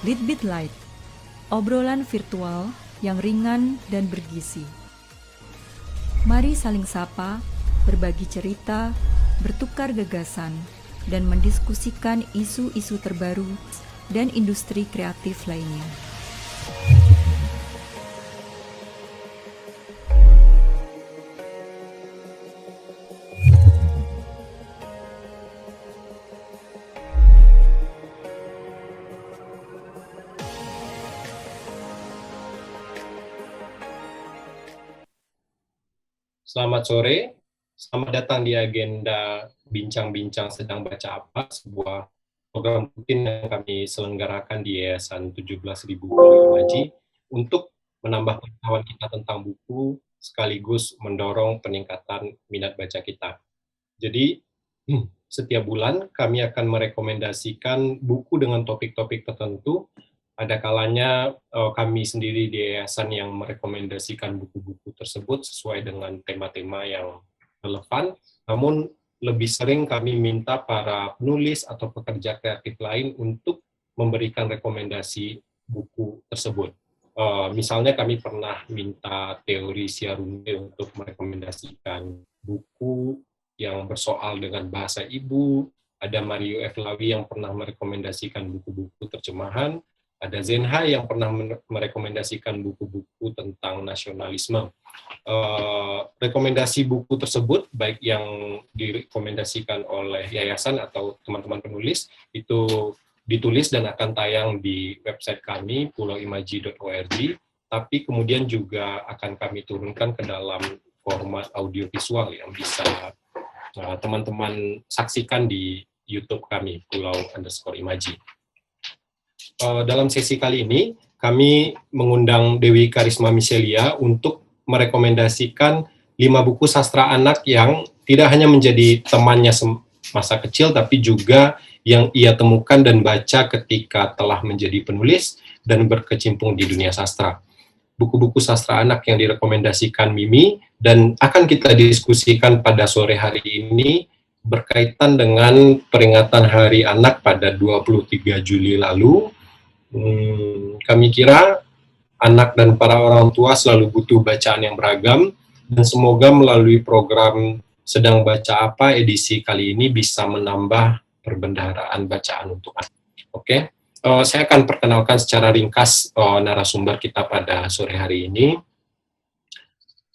Litbit Light, obrolan virtual yang ringan dan bergizi. Mari saling sapa, berbagi cerita, bertukar gagasan, dan mendiskusikan isu-isu terbaru dan industri kreatif lainnya. Selamat sore, selamat datang di agenda Bincang-Bincang Sedang Baca Apa, sebuah program rutin yang kami selenggarakan di Yayasan 17.000 Pulau Imaji untuk menambah pengetahuan kita tentang buku, sekaligus mendorong peningkatan minat baca kita. Jadi, setiap bulan kami akan merekomendasikan buku dengan topik-topik tertentu. Ada kalanya kami sendiri di yayasan yang merekomendasikan buku-buku tersebut sesuai dengan tema-tema yang relevan, namun lebih sering kami minta para penulis atau pekerja kreatif lain untuk memberikan rekomendasi buku tersebut. Misalnya kami pernah minta Teori Siarunde untuk merekomendasikan buku yang bersoal dengan bahasa ibu, ada Mario F. Lawi yang pernah merekomendasikan buku-buku terjemahan, ada Zenha yang pernah merekomendasikan buku-buku tentang nasionalisme. Rekomendasi buku tersebut, baik yang direkomendasikan oleh yayasan atau teman-teman penulis, itu ditulis dan akan tayang di website kami, pulauimaji.org, tapi kemudian juga akan kami turunkan ke dalam format audiovisual yang bisa teman-teman saksikan di YouTube kami, Pulau_Imaji. Dalam sesi kali ini, kami mengundang Dewi Karisma Michelia untuk merekomendasikan 5 buku sastra anak yang tidak hanya menjadi temannya masa kecil, tapi juga yang ia temukan dan baca ketika telah menjadi penulis dan berkecimpung di dunia sastra. Buku-buku sastra anak yang direkomendasikan Mimi dan akan kita diskusikan pada sore hari ini berkaitan dengan peringatan Hari Anak pada 23 Juli lalu. Kami kira anak dan para orang tua selalu butuh bacaan yang beragam, dan semoga melalui program Sedang Baca Apa edisi kali ini bisa menambah perbendaharaan bacaan untuk anak. Oke, saya akan perkenalkan secara ringkas narasumber kita pada sore hari ini.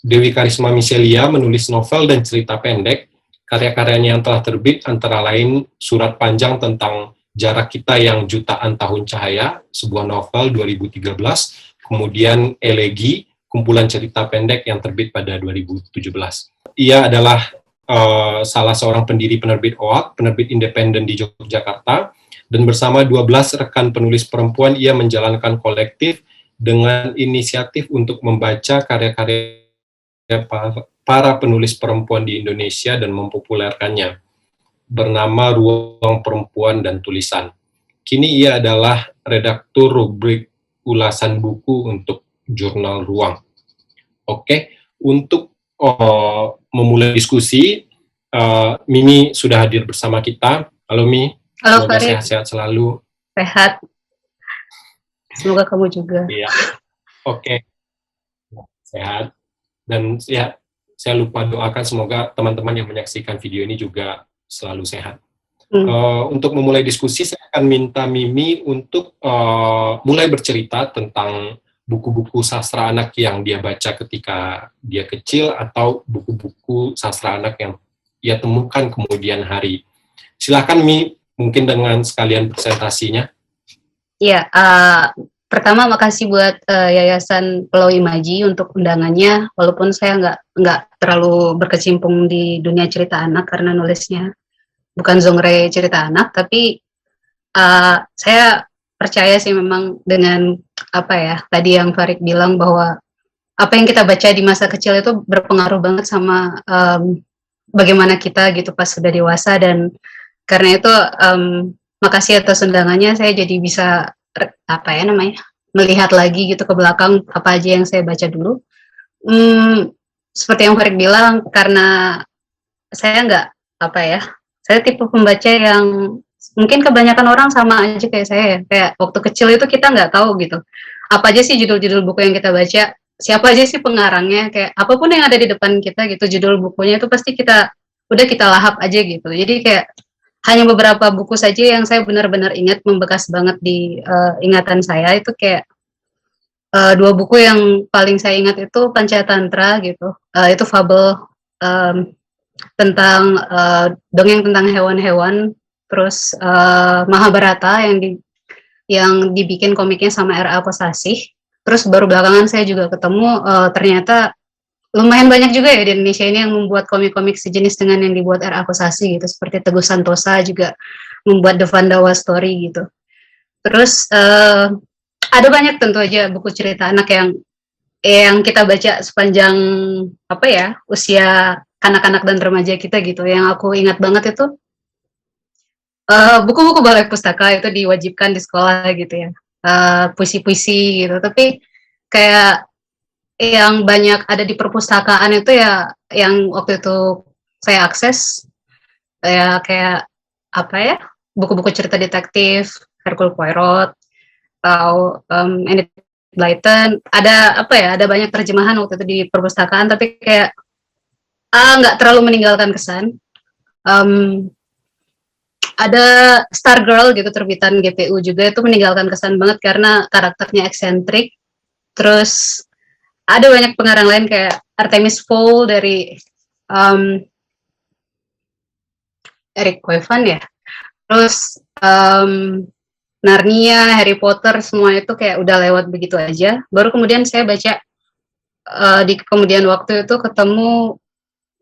Dewi Karisma Michelia menulis novel dan cerita pendek. Karya-karyanya yang telah terbit antara lain Surat Panjang tentang Jarak Kita yang Jutaan Tahun Cahaya, sebuah novel 2013, kemudian Elegi, kumpulan cerita pendek yang terbit pada 2017. Ia adalah salah seorang pendiri penerbit OAK, penerbit independen di Yogyakarta, dan bersama 12 rekan penulis perempuan, ia menjalankan kolektif dengan inisiatif untuk membaca karya-karya para penulis perempuan di Indonesia dan mempopulerkannya, bernama Ruang Perempuan dan Tulisan. Kini ia adalah redaktur rubrik ulasan buku untuk jurnal Ruang. Oke, untuk memulai diskusi, Mimi sudah hadir bersama kita. Halo Mi, halo semoga Farid. Sehat-sehat selalu. Sehat. Semoga kamu juga. Iya. Oke. Sehat. Dan ya, saya lupa doakan semoga teman-teman yang menyaksikan video ini juga selalu sehat. Untuk memulai diskusi, saya akan minta Mimi untuk mulai bercerita tentang buku-buku sastra anak yang dia baca ketika dia kecil atau buku-buku sastra anak yang ia temukan kemudian hari. Silakan Mi, mungkin dengan sekalian presentasinya. Iya, pertama makasih buat Yayasan Pulau Imaji untuk undangannya, walaupun saya nggak terlalu berkecimpung di dunia cerita anak karena nulisnya bukan genre cerita anak, tapi saya percaya sih memang dengan apa ya, tadi yang Farid bilang bahwa apa yang kita baca di masa kecil itu berpengaruh banget sama bagaimana kita gitu pas sudah dewasa, dan karena itu makasih atas undangannya, saya jadi bisa melihat lagi gitu ke belakang apa aja yang saya baca dulu. Seperti yang Farid bilang, karena saya saya tipe pembaca yang mungkin kebanyakan orang sama aja kayak saya ya, kayak waktu kecil itu kita nggak tahu gitu, apa aja sih judul-judul buku yang kita baca, siapa aja sih pengarangnya, kayak apapun yang ada di depan kita gitu, judul bukunya itu pasti kita udah kita lahap aja gitu. Jadi kayak hanya beberapa buku saja yang saya benar-benar ingat, membekas banget di ingatan saya itu kayak dua buku yang paling saya ingat itu Pancatantra gitu, itu fabel tentang dongeng tentang hewan-hewan, terus Mahabharata yang dibikin komiknya sama R.A. Kosasih. Terus baru belakangan saya juga ketemu ternyata lumayan banyak juga ya di Indonesia ini yang membuat komik-komik sejenis dengan yang dibuat R.A. Kosasih gitu, seperti Teguh Santosa juga membuat The Vandawa Story gitu. Terus ada banyak tentu aja buku cerita anak yang kita baca sepanjang apa ya usia anak-anak dan remaja kita gitu. Yang aku ingat banget itu buku-buku balai pustaka itu diwajibkan di sekolah gitu ya, puisi-puisi gitu. Tapi kayak yang banyak ada di perpustakaan itu ya yang waktu itu saya akses ya kayak apa ya, buku-buku cerita detektif, Hercule Poirot, atau Enid Blyton. Ada apa ya, ada banyak terjemahan waktu itu di perpustakaan, tapi kayak nggak terlalu meninggalkan kesan. Ada Stargirl gitu, terbitan GPU juga, itu meninggalkan kesan banget karena karakternya eksentrik. Terus ada banyak pengarang lain kayak Artemis Fowl dari Eric Koevan ya. Terus Narnia, Harry Potter, semua itu kayak udah lewat begitu aja. Baru kemudian saya baca di kemudian waktu itu ketemu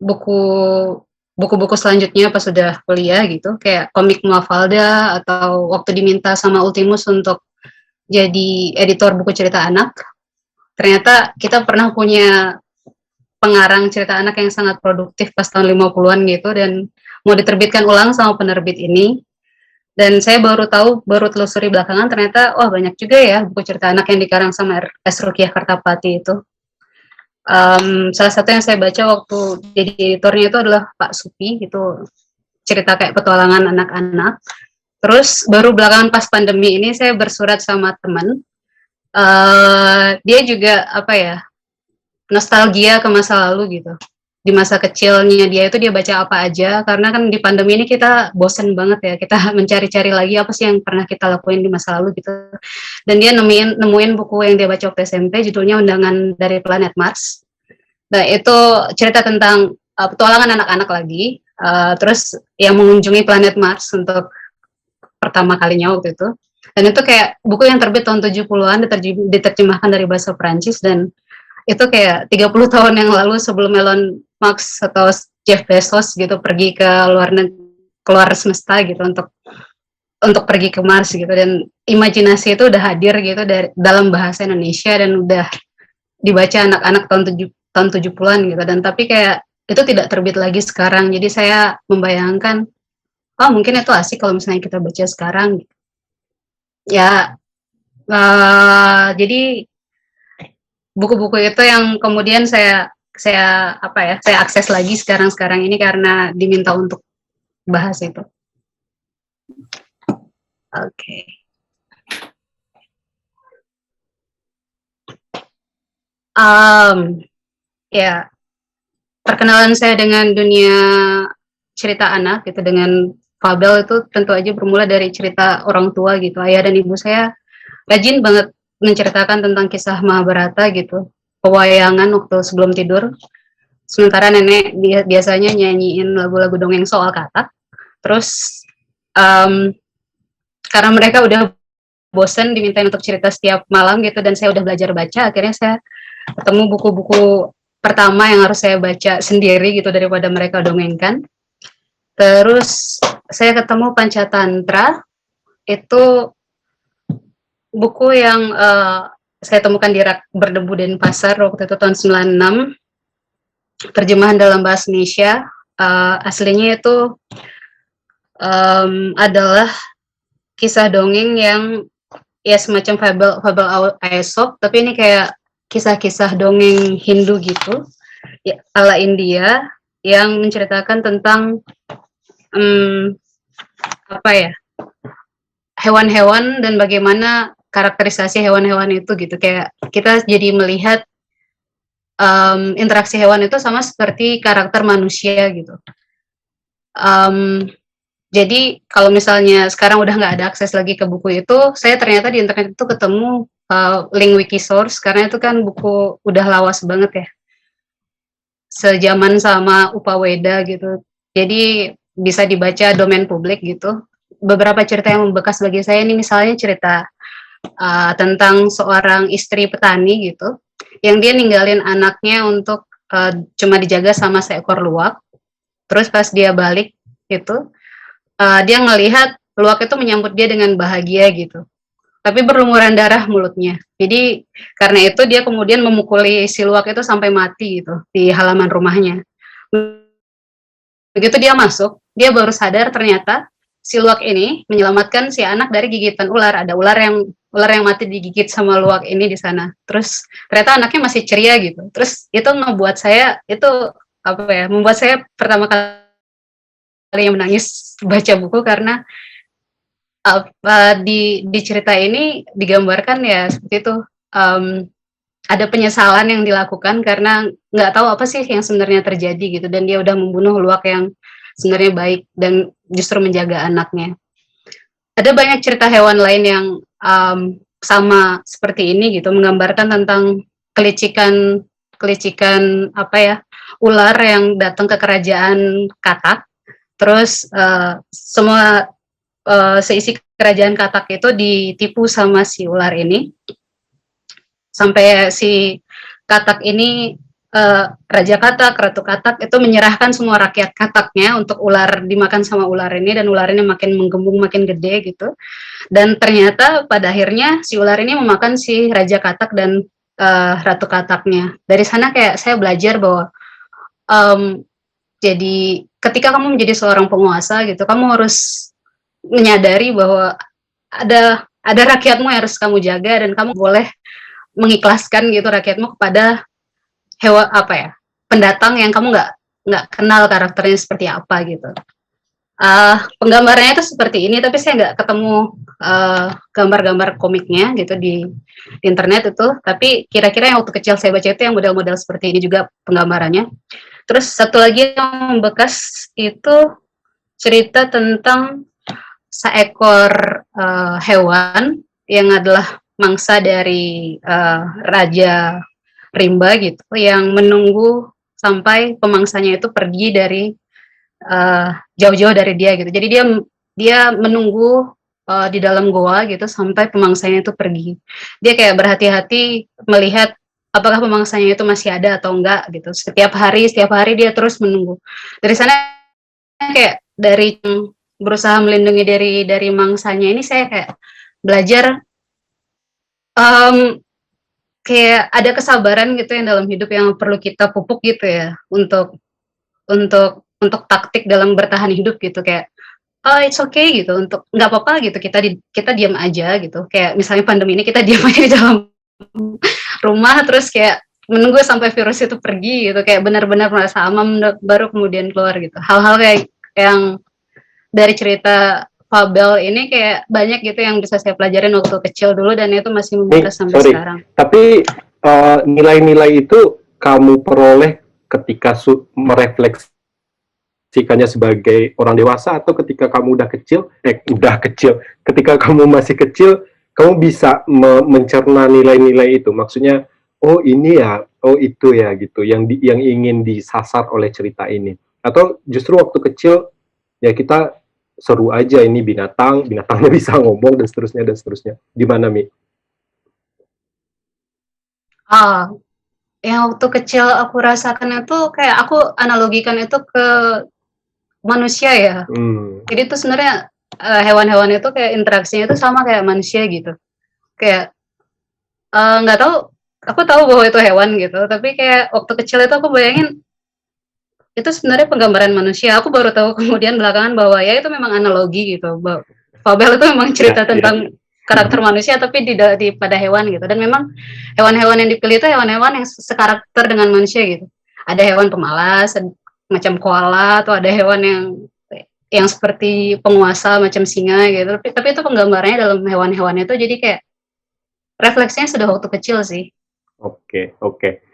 buku-buku selanjutnya pas sudah kuliah gitu, kayak komik Mafalda, atau waktu diminta sama Ultimus untuk jadi editor buku cerita anak. Ternyata kita pernah punya pengarang cerita anak yang sangat produktif pas tahun 50-an gitu, dan mau diterbitkan ulang sama penerbit ini. Dan saya baru telusuri belakangan, ternyata wah banyak juga ya buku cerita anak yang dikarang sama S. Rukiah Kartapati itu. Salah satu yang saya baca waktu jadi editornya itu adalah Pak Supi, itu cerita kayak petualangan anak-anak. Terus baru belakangan pas pandemi ini saya bersurat sama teman, dia juga apa ya, nostalgia ke masa lalu gitu. Di masa kecilnya dia itu dia baca apa aja, karena kan di pandemi ini kita bosen banget ya, kita mencari-cari lagi apa sih yang pernah kita lakuin di masa lalu gitu. Dan dia nemuin buku yang dia baca waktu SMP, judulnya Undangan dari Planet Mars. Nah itu cerita tentang petualangan anak-anak lagi, terus yang mengunjungi planet Mars untuk pertama kalinya waktu itu. Dan itu kayak buku yang terbit tahun 70-an, diterjemahkan dari bahasa Perancis, dan itu kayak 30 tahun yang lalu sebelum Elon Musk atau Jeff Bezos gitu pergi ke luar semesta gitu untuk pergi ke Mars gitu, dan imajinasi itu udah hadir gitu dalam bahasa Indonesia dan udah dibaca anak-anak tahun 70-an gitu, dan tapi kayak itu tidak terbit lagi sekarang. Jadi saya membayangkan mungkin itu asik kalau misalnya kita baca sekarang gitu. Ya jadi buku-buku itu yang kemudian saya akses lagi sekarang ini karena diminta untuk bahas itu. Oke. Ya, perkenalan saya dengan dunia cerita anak gitu, dengan fabel itu tentu aja bermula dari cerita orang tua gitu. Ayah dan ibu saya rajin banget menceritakan tentang kisah Mahabharata gitu, pewayangan waktu sebelum tidur. Sementara nenek biasanya nyanyiin lagu-lagu dongeng soal katak. Terus karena mereka udah bosen dimintain untuk cerita setiap malam gitu, dan saya udah belajar baca, akhirnya saya ketemu buku-buku pertama yang harus saya baca sendiri gitu daripada mereka dongengkan. Terus saya ketemu Pancatantra, itu buku yang saya temukan di rak berdebu Denpasar waktu itu tahun 96, terjemahan dalam bahasa Indonesia. Aslinya itu adalah kisah dongeng yang ya semacam fabel Aesop, tapi ini kayak kisah-kisah dongeng Hindu gitu, ya, ala India, yang menceritakan tentang apa ya, hewan-hewan dan bagaimana karakterisasi hewan-hewan itu gitu. Kayak kita jadi melihat interaksi hewan itu sama seperti karakter manusia gitu. Jadi kalau misalnya sekarang udah nggak ada akses lagi ke buku itu, saya ternyata di internet itu ketemu link Wikisource, karena itu kan buku udah lawas banget ya, sejaman sama Upaweda gitu. Jadi bisa dibaca domain publik gitu. Beberapa cerita yang membekas bagi saya ini misalnya cerita tentang seorang istri petani gitu, yang dia ninggalin anaknya untuk cuma dijaga sama seekor luwak. Terus pas dia balik itu, dia ngelihat luwak itu menyambut dia dengan bahagia gitu. Tapi berlumuran darah mulutnya. Jadi karena itu dia kemudian memukuli si luwak itu sampai mati gitu di halaman rumahnya. Begitu dia masuk, dia baru sadar ternyata si luwak ini menyelamatkan si anak dari gigitan ular. Ada ular yang mati digigit sama luwak ini di sana. Terus ternyata anaknya masih ceria gitu. Terus itu ngebuat saya itu membuat saya pertama kali yang menangis baca buku, karena di cerita ini digambarkan ya seperti itu, ada penyesalan yang dilakukan karena nggak tahu apa sih yang sebenarnya terjadi gitu, dan dia udah membunuh luwak yang sebenarnya baik dan justru menjaga anaknya. Ada banyak cerita hewan lain yang sama seperti ini gitu, menggambarkan tentang kelicikan ular yang datang ke kerajaan katak. Terus semua seisi kerajaan katak itu ditipu sama si ular ini, sampai si katak ini, raja katak, ratu katak itu menyerahkan semua rakyat kataknya untuk ular dimakan sama ular ini, dan ular ini makin menggembung, makin gede gitu. Dan ternyata pada akhirnya si ular ini memakan si raja katak dan ratu kataknya. Dari sana kayak saya belajar bahwa jadi ketika kamu menjadi seorang penguasa gitu, kamu harus menyadari bahwa ada rakyatmu yang harus kamu jaga, dan kamu boleh mengikhlaskan gitu rakyatmu kepada pendatang yang kamu nggak kenal karakternya seperti apa gitu. Penggambarannya itu seperti ini, tapi saya nggak ketemu gambar-gambar komiknya gitu di internet itu. Tapi kira-kira yang waktu kecil saya baca itu yang model-model seperti ini juga penggambarannya. Terus satu lagi yang membekas itu cerita tentang seekor hewan yang adalah mangsa dari Raja Rimba gitu, yang menunggu sampai pemangsanya itu pergi dari jauh-jauh dari dia gitu. Jadi dia menunggu di dalam goa gitu sampai pemangsanya itu pergi. Dia kayak berhati-hati melihat apakah pemangsanya itu masih ada atau enggak gitu. Setiap hari dia terus menunggu. Dari sana kayak dari berusaha melindungi dari mangsanya ini, saya kayak belajar kayak ada kesabaran gitu yang dalam hidup yang perlu kita pupuk gitu ya, untuk taktik dalam bertahan hidup gitu. Kayak it's okay gitu, untuk nggak apa-apa gitu, kita diam aja gitu. Kayak misalnya pandemi ini kita diam aja di dalam rumah, terus kayak menunggu sampai virus itu pergi gitu, kayak benar-benar merasa aman baru kemudian keluar gitu. Hal-hal kayak yang dari cerita fabel ini kayak banyak gitu yang bisa saya pelajarin waktu kecil dulu, dan itu masih membekas sampai sekarang. Tapi nilai-nilai itu kamu peroleh ketika merefleksikannya sebagai orang dewasa, atau ketika kamu ketika kamu masih kecil, kamu bisa mencerna nilai-nilai itu. Maksudnya, oh ini ya, oh itu ya gitu, yang ingin disasar oleh cerita ini. Atau justru waktu kecil ya kita seru aja, ini binatangnya bisa ngomong dan seterusnya. Gimana, Mi? Yang waktu kecil aku rasakan itu kayak aku analogikan itu ke manusia ya. Jadi itu sebenarnya hewan-hewan itu kayak interaksinya itu sama kayak manusia gitu. Kayak nggak tahu, aku tahu bahwa itu hewan gitu, tapi kayak waktu kecil itu aku bayangin itu sebenarnya penggambaran manusia. Aku baru tahu kemudian belakangan bahwa ya itu memang analogi gitu. Fabel itu memang cerita tentang karakter manusia tapi pada hewan gitu. Dan memang hewan-hewan yang dipilih itu hewan-hewan yang sekarakter dengan manusia gitu. Ada hewan pemalas macam koala, atau ada hewan yang yang seperti penguasa macam singa gitu. Tapi itu penggambarannya dalam hewan-hewan itu jadi kayak refleksinya sudah waktu kecil sih. Oke, oke.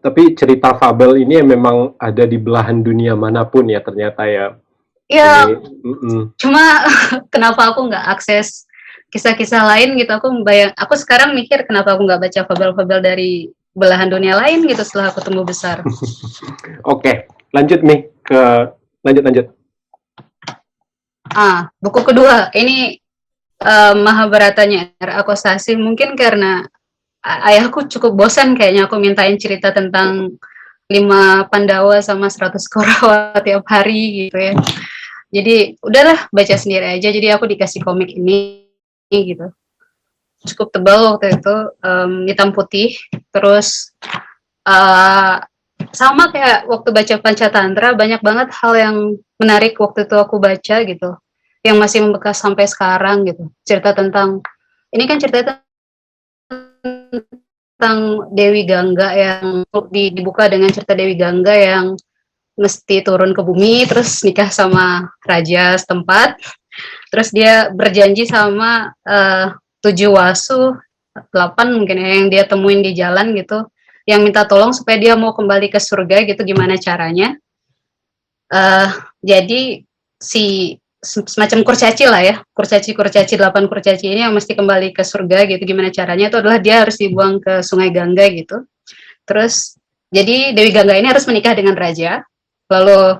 Tapi cerita fabel ini memang ada di belahan dunia manapun ya ternyata ya. Ya, Ini, cuma kenapa aku nggak akses kisah-kisah lain gitu? Aku sekarang mikir kenapa aku nggak baca fabel-fabel dari belahan dunia lain gitu setelah aku tumbuh besar. Oke, lanjut nih lanjut. Buku kedua ini Mahabharatanya R.A. Kosasi. Mungkin karena ayahku cukup bosan kayaknya aku mintain cerita tentang 5 Pandawa sama 100 Korawa tiap hari gitu ya. Jadi udahlah baca sendiri aja. Jadi aku dikasih komik ini gitu. Cukup tebal waktu itu, hitam putih. Terus sama kayak waktu baca Pancatantra, banyak banget hal yang menarik waktu itu aku baca gitu, yang masih membekas sampai sekarang gitu. Cerita tentang, ini kan cerita tentang Dewi Gangga yang dibuka dengan cerita Dewi Gangga yang mesti turun ke bumi, terus nikah sama raja setempat, terus dia berjanji sama 7 wasu, 8 mungkin ya, yang dia temuin di jalan gitu, yang minta tolong supaya dia mau kembali ke surga gitu, gimana caranya. Jadi semacam kurcaci lah ya, kurcaci 8 kurcaci ini yang mesti kembali ke surga gitu, gimana caranya itu adalah dia harus dibuang ke sungai Gangga gitu. Terus jadi Dewi Gangga ini harus menikah dengan raja, lalu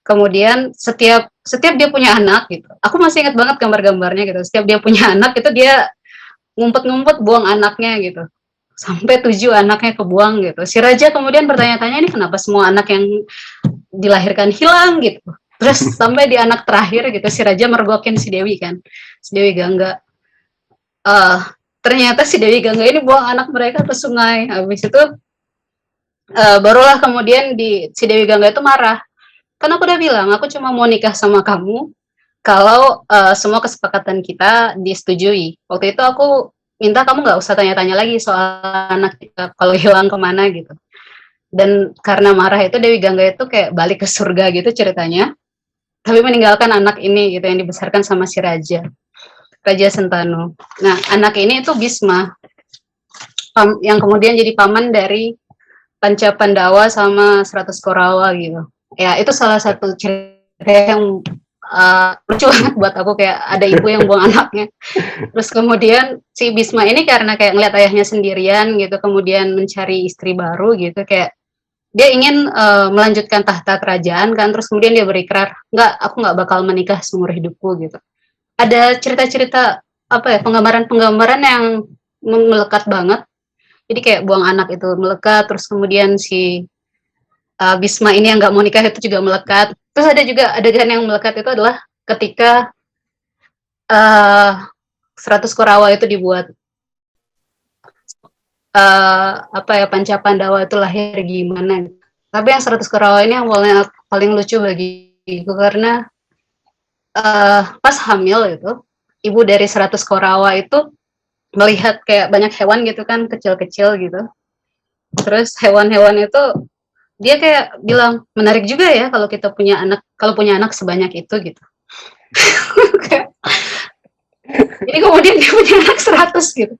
kemudian setiap dia punya anak gitu, aku masih ingat banget gambar-gambarnya gitu, setiap dia punya anak itu dia ngumpet-ngumpet buang anaknya gitu, sampai 7 anaknya kebuang gitu. Si raja kemudian bertanya-tanya, ini kenapa semua anak yang dilahirkan hilang gitu. Terus sampai di anak terakhir gitu, si raja mergokin si Dewi kan, si Dewi Gangga. Ternyata si Dewi Gangga ini buang anak mereka ke sungai. Habis itu barulah kemudian si Dewi Gangga itu marah. Kan aku udah bilang, aku cuma mau nikah sama kamu kalau semua kesepakatan kita disetujui. Waktu itu aku minta kamu nggak usah tanya-tanya lagi soal anak kita kalau hilang kemana gitu. Dan karena marah itu Dewi Gangga itu kayak balik ke surga gitu ceritanya, tapi meninggalkan anak ini gitu yang dibesarkan sama si Raja Sentanu. Nah, anak ini itu Bisma, yang kemudian jadi paman dari Panca Pandawa sama 100 Korawa gitu. Ya, itu salah satu cerita yang lucu banget buat aku, kayak ada ibu yang buang anaknya. Terus kemudian si Bisma ini karena kayak ngeliat ayahnya sendirian gitu, kemudian mencari istri baru gitu, kayak dia ingin melanjutkan tahta kerajaan kan, terus kemudian dia berikrar, aku nggak bakal menikah seumur hidupku gitu. Ada cerita-cerita penggambaran yang melekat banget. Jadi kayak buang anak itu melekat, terus kemudian si Bisma ini yang nggak mau nikah itu juga melekat. Terus ada juga adegan yang melekat itu adalah ketika 100 Korawa itu dibuat. Panca Pandawa itu lahir gimana. Tapi yang 100 Korawa ini yang paling lucu bagiku karena pas hamil itu, ibu dari 100 Korawa itu melihat kayak banyak hewan gitu kan, kecil-kecil gitu. Terus hewan-hewan itu dia kayak bilang, menarik juga ya kalau kita punya anak sebanyak itu gitu. Jadi kemudian dia punya anak 100 gitu.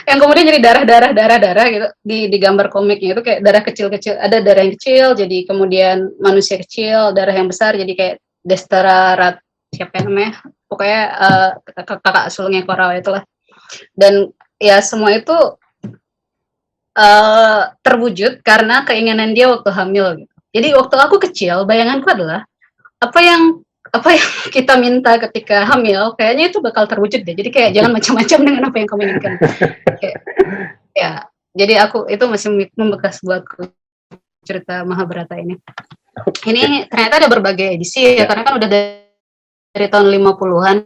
Yang kemudian jadi darah gitu. Di gambar komiknya itu kayak darah kecil-kecil, ada darah yang kecil jadi kemudian manusia kecil, darah yang besar jadi kayak Destara siapa yang namanya? Pokoknya kakak sulungnya Korawa itulah. Dan ya semua itu terwujud karena keinginan dia waktu hamil gitu. Jadi waktu aku kecil, bayanganku adalah apa yang kita minta ketika hamil, kayaknya itu bakal terwujud deh. Jadi kayak jangan macam-macam dengan apa yang kamu inginkan. Ya, jadi itu masih membekas buatku cerita Mahabharata ini. Ini ternyata ada berbagai edisi ya, karena kan udah dari tahun 50-an.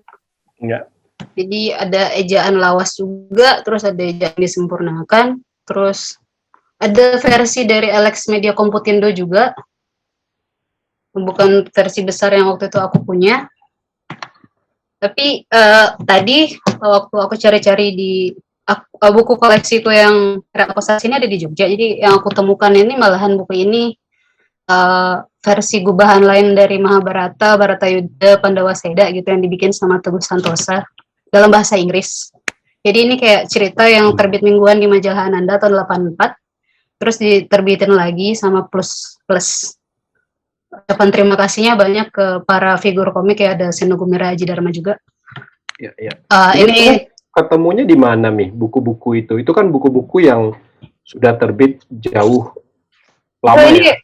Ya. Jadi ada ejaan lawas juga, terus ada ejaan disempurnakan, terus ada versi dari Alex Media Komputindo juga, bukan versi besar yang waktu itu aku punya. Tapi tadi waktu aku cari-cari di buku koleksi itu yang R.A. Kosasi ini ada di Jogja, jadi yang aku temukan ini malahan buku ini versi gubahan lain dari Mahabharata, Bharatayuddha, Pandawaseda gitu yang dibikin sama Teguh Santosa dalam bahasa Inggris. Jadi ini kayak cerita yang terbit mingguan di majalah Ananda tahun 84, terus diterbitin lagi sama Plus. Ucapan terima kasihnya banyak ke para figur komik, ya ada Seno Gumira Aji Dharma juga. Ya, ya. Ini ketemunya di mana nih buku-buku itu? Itu kan buku-buku yang sudah terbit jauh lama ini ya.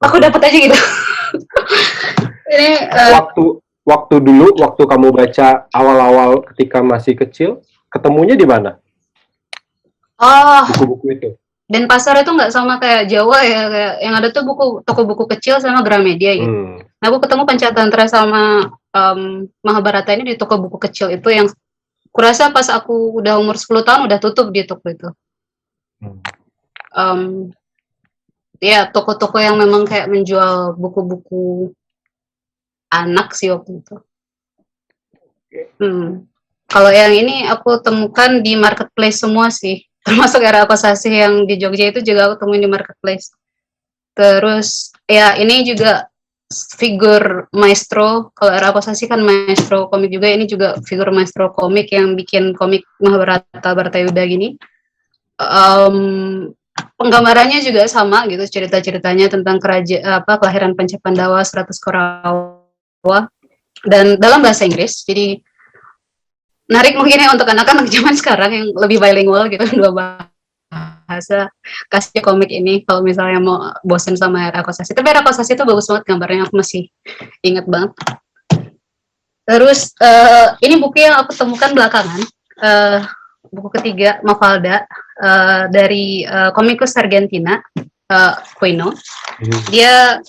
Aku dapat aja gitu. Ini waktu dulu waktu kamu baca awal-awal ketika masih kecil, ketemunya di mana? Buku-buku itu. Dan pasar itu nggak sama kayak Jawa ya, kayak yang ada tuh toko buku kecil sama Gramedia gitu. Nah, aku ketemu Pancatantra sama Mahabharata ini di toko buku kecil itu yang kurasa pas aku udah umur 10 tahun udah tutup di toko itu. Ya, toko-toko yang memang kayak menjual buku-buku anak sih waktu itu. Kalau yang ini aku temukan di marketplace semua sih. Termasuk Era Kosasih yang di Jogja itu juga aku temuin di marketplace. Terus ya ini juga figur maestro, kalau Era Kosasih kan maestro komik juga, ini juga figur maestro komik yang bikin komik Mahabharata, Bharatayuddha gini. Penggambarannya juga sama gitu, cerita-ceritanya tentang kelahiran Pancapandawa, 100 Korawa, dan dalam bahasa Inggris. Jadi menarik mungkin ya untuk anak-anak zaman sekarang yang lebih bilingual gitu, dua bahasa, kasih komik ini kalau misalnya mau bosen sama Era Kosasih. Tapi Era Kosasih itu bagus banget gambarnya, aku masih ingat banget. Terus ini buku yang aku temukan belakangan, buku ketiga Mafalda dari komikus Argentina, Quino. Dia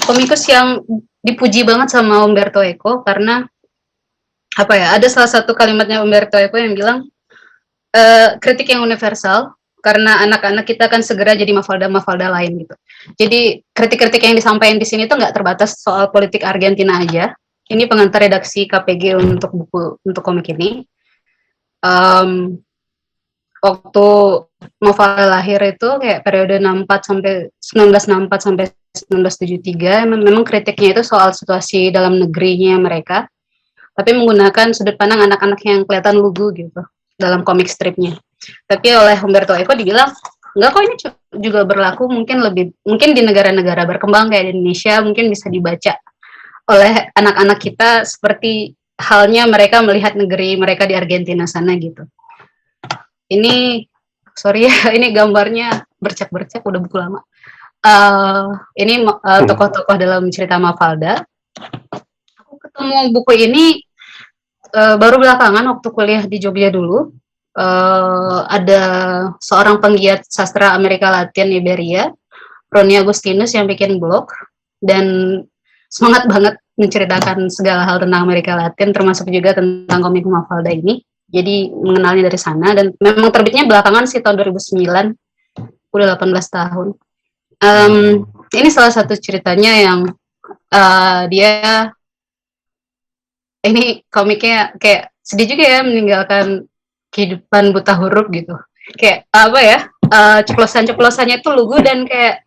komikus yang dipuji banget sama Umberto Eco karena ada salah satu kalimatnya Umberto Eco yang bilang kritik yang universal karena anak-anak kita akan segera jadi mafalda lain gitu. Jadi kritik-kritik yang disampaikan di sini tuh nggak terbatas soal politik Argentina aja. Ini pengantar redaksi KPG untuk komik ini. Waktu Mafalda lahir itu kayak periode 1964 sampai 1973, memang kritiknya itu soal situasi dalam negerinya mereka, tapi menggunakan sudut pandang anak-anak yang kelihatan lugu gitu dalam komik stripnya. Tapi oleh Umberto Eco dibilang enggak kok, ini juga berlaku mungkin di negara-negara berkembang kayak di Indonesia, mungkin bisa dibaca oleh anak-anak kita seperti halnya mereka melihat negeri mereka di Argentina sana gitu. Ini sorry ya, ini gambarnya bercak-bercak, udah buku lama. Ini tokoh-tokoh dalam cerita Mafalda. Aku ketemu buku ini baru belakangan waktu kuliah di Jogja dulu. Ada seorang penggiat sastra Amerika Latin Iberia, Roni Agustinus, yang bikin blog dan semangat banget menceritakan segala hal tentang Amerika Latin, termasuk juga tentang komik Mafalda ini. Jadi mengenalnya dari sana, dan memang terbitnya belakangan sih, tahun 2009, udah 18 tahun. Ini salah satu ceritanya yang dia ini komiknya kayak sedih juga ya, meninggalkan kehidupan buta huruf gitu. Kayak ceplosan-ceplosannya tuh lugu dan kayak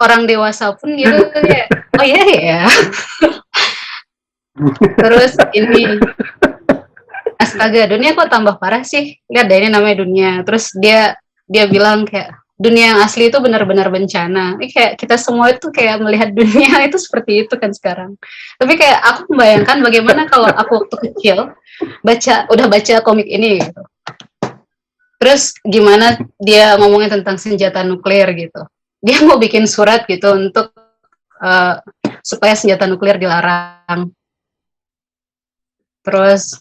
orang dewasa pun gitu kayak oh iya ya. Terus ini astaga, dunia kok tambah parah sih. Lihat deh, ini namanya dunia. Terus dia bilang kayak dunia yang asli itu benar-benar bencana. Ini kayak kita semua itu kayak melihat dunia itu seperti itu kan sekarang. Tapi kayak aku membayangkan bagaimana kalau aku waktu kecil udah baca komik ini gitu. Terus gimana dia ngomongin tentang senjata nuklir gitu. Dia mau bikin surat gitu untuk supaya senjata nuklir dilarang. Terus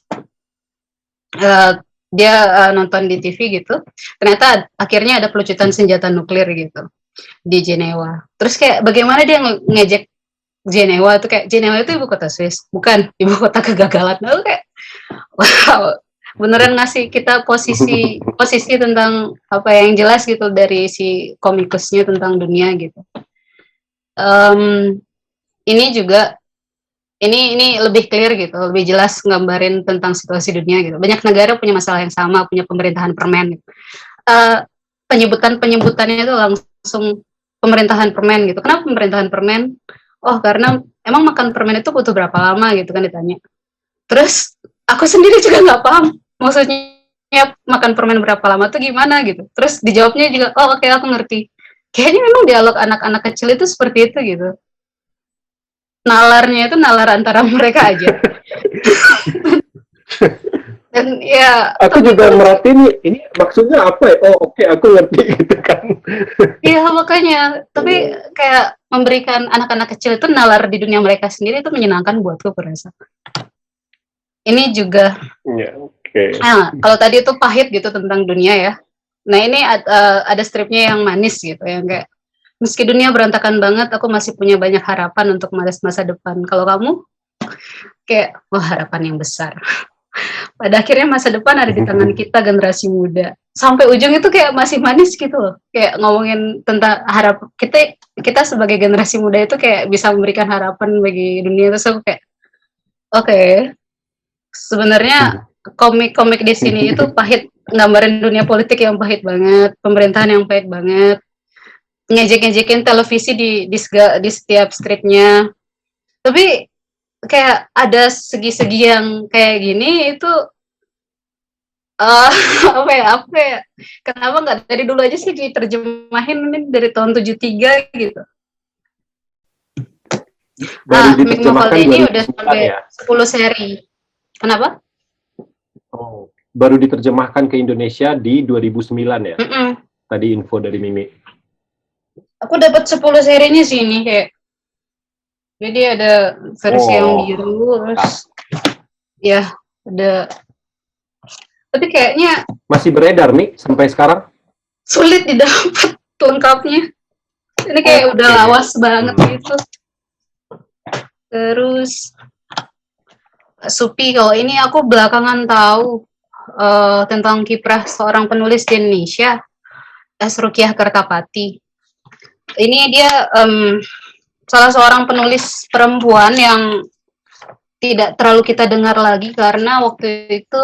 dia nonton di TV gitu, ternyata akhirnya ada pelucutan senjata nuklir gitu di Jenewa. Terus kayak bagaimana dia ngejek Jenewa itu, kayak Jenewa itu ibu kota Swiss, bukan ibu kota kegagalan. Lalu kayak wow, beneran ngasih kita posisi tentang apa yang jelas gitu dari si komikusnya tentang dunia gitu. Ini juga ini lebih clear gitu, lebih jelas nggambarin tentang situasi dunia gitu. Banyak negara punya masalah yang sama, punya pemerintahan permen gitu. Penyebutannya itu langsung pemerintahan permen gitu. Kenapa pemerintahan permen? Oh, karena emang makan permen itu butuh berapa lama gitu kan ditanya. Terus aku sendiri juga nggak paham maksudnya makan permen berapa lama tuh gimana gitu. Terus dijawabnya juga, oh oke, aku ngerti. Kayaknya memang dialog anak-anak kecil itu seperti itu gitu. Nalarnya itu nalar antara mereka aja. Dan ya Aku tapi juga terus merhatiin ini maksudnya apa ya? Oh oke, aku ngerti gitu kan. iya makanya, tapi kayak memberikan anak-anak kecil itu nalar di dunia mereka sendiri itu menyenangkan buatku, aku rasa. Ini juga, Ya, oke. kalau tadi itu pahit gitu tentang dunia ya. Nah ini ada stripnya yang manis gitu, yang kayak meski dunia berantakan banget, aku masih punya banyak harapan untuk masa depan. Kalau kamu, kayak wah harapan yang besar. Pada akhirnya masa depan ada di tangan kita generasi muda. Sampai ujung itu kayak masih manis gitu loh. Kayak ngomongin tentang harap kita sebagai generasi muda itu kayak bisa memberikan harapan bagi dunia. Terus aku kayak oke, sebenarnya komik-komik di sini itu pahit, gambarin dunia politik yang pahit banget, pemerintahan yang pahit banget, ngejek-ngejekin televisi di setiap stripnya. Tapi kayak ada segi-segi yang kayak gini itu apa ya, kenapa nggak dari dulu aja sih diterjemahin ini dari tahun 73 gitu. Baru Comic novel diterjemahkan ini udah 2009 sampai ya. 10 seri. Kenapa? Oh, baru diterjemahkan ke Indonesia di 2009 ya. Mm-mm. Tadi info dari Mimi. Aku dapat 10 serinya sih ini kayak. Jadi ada versi yang biru, terus ya ada. Tapi kayaknya Masih beredar nih sampai sekarang. sulit didapat lengkapnya. Ini kayak udah lawas banget gitu. Terus Supi, kalau ini aku belakangan tahu tentang kiprah seorang penulis di Indonesia, S. Rukiah Kertapati. Ini dia salah seorang penulis perempuan yang tidak terlalu kita dengar lagi karena waktu itu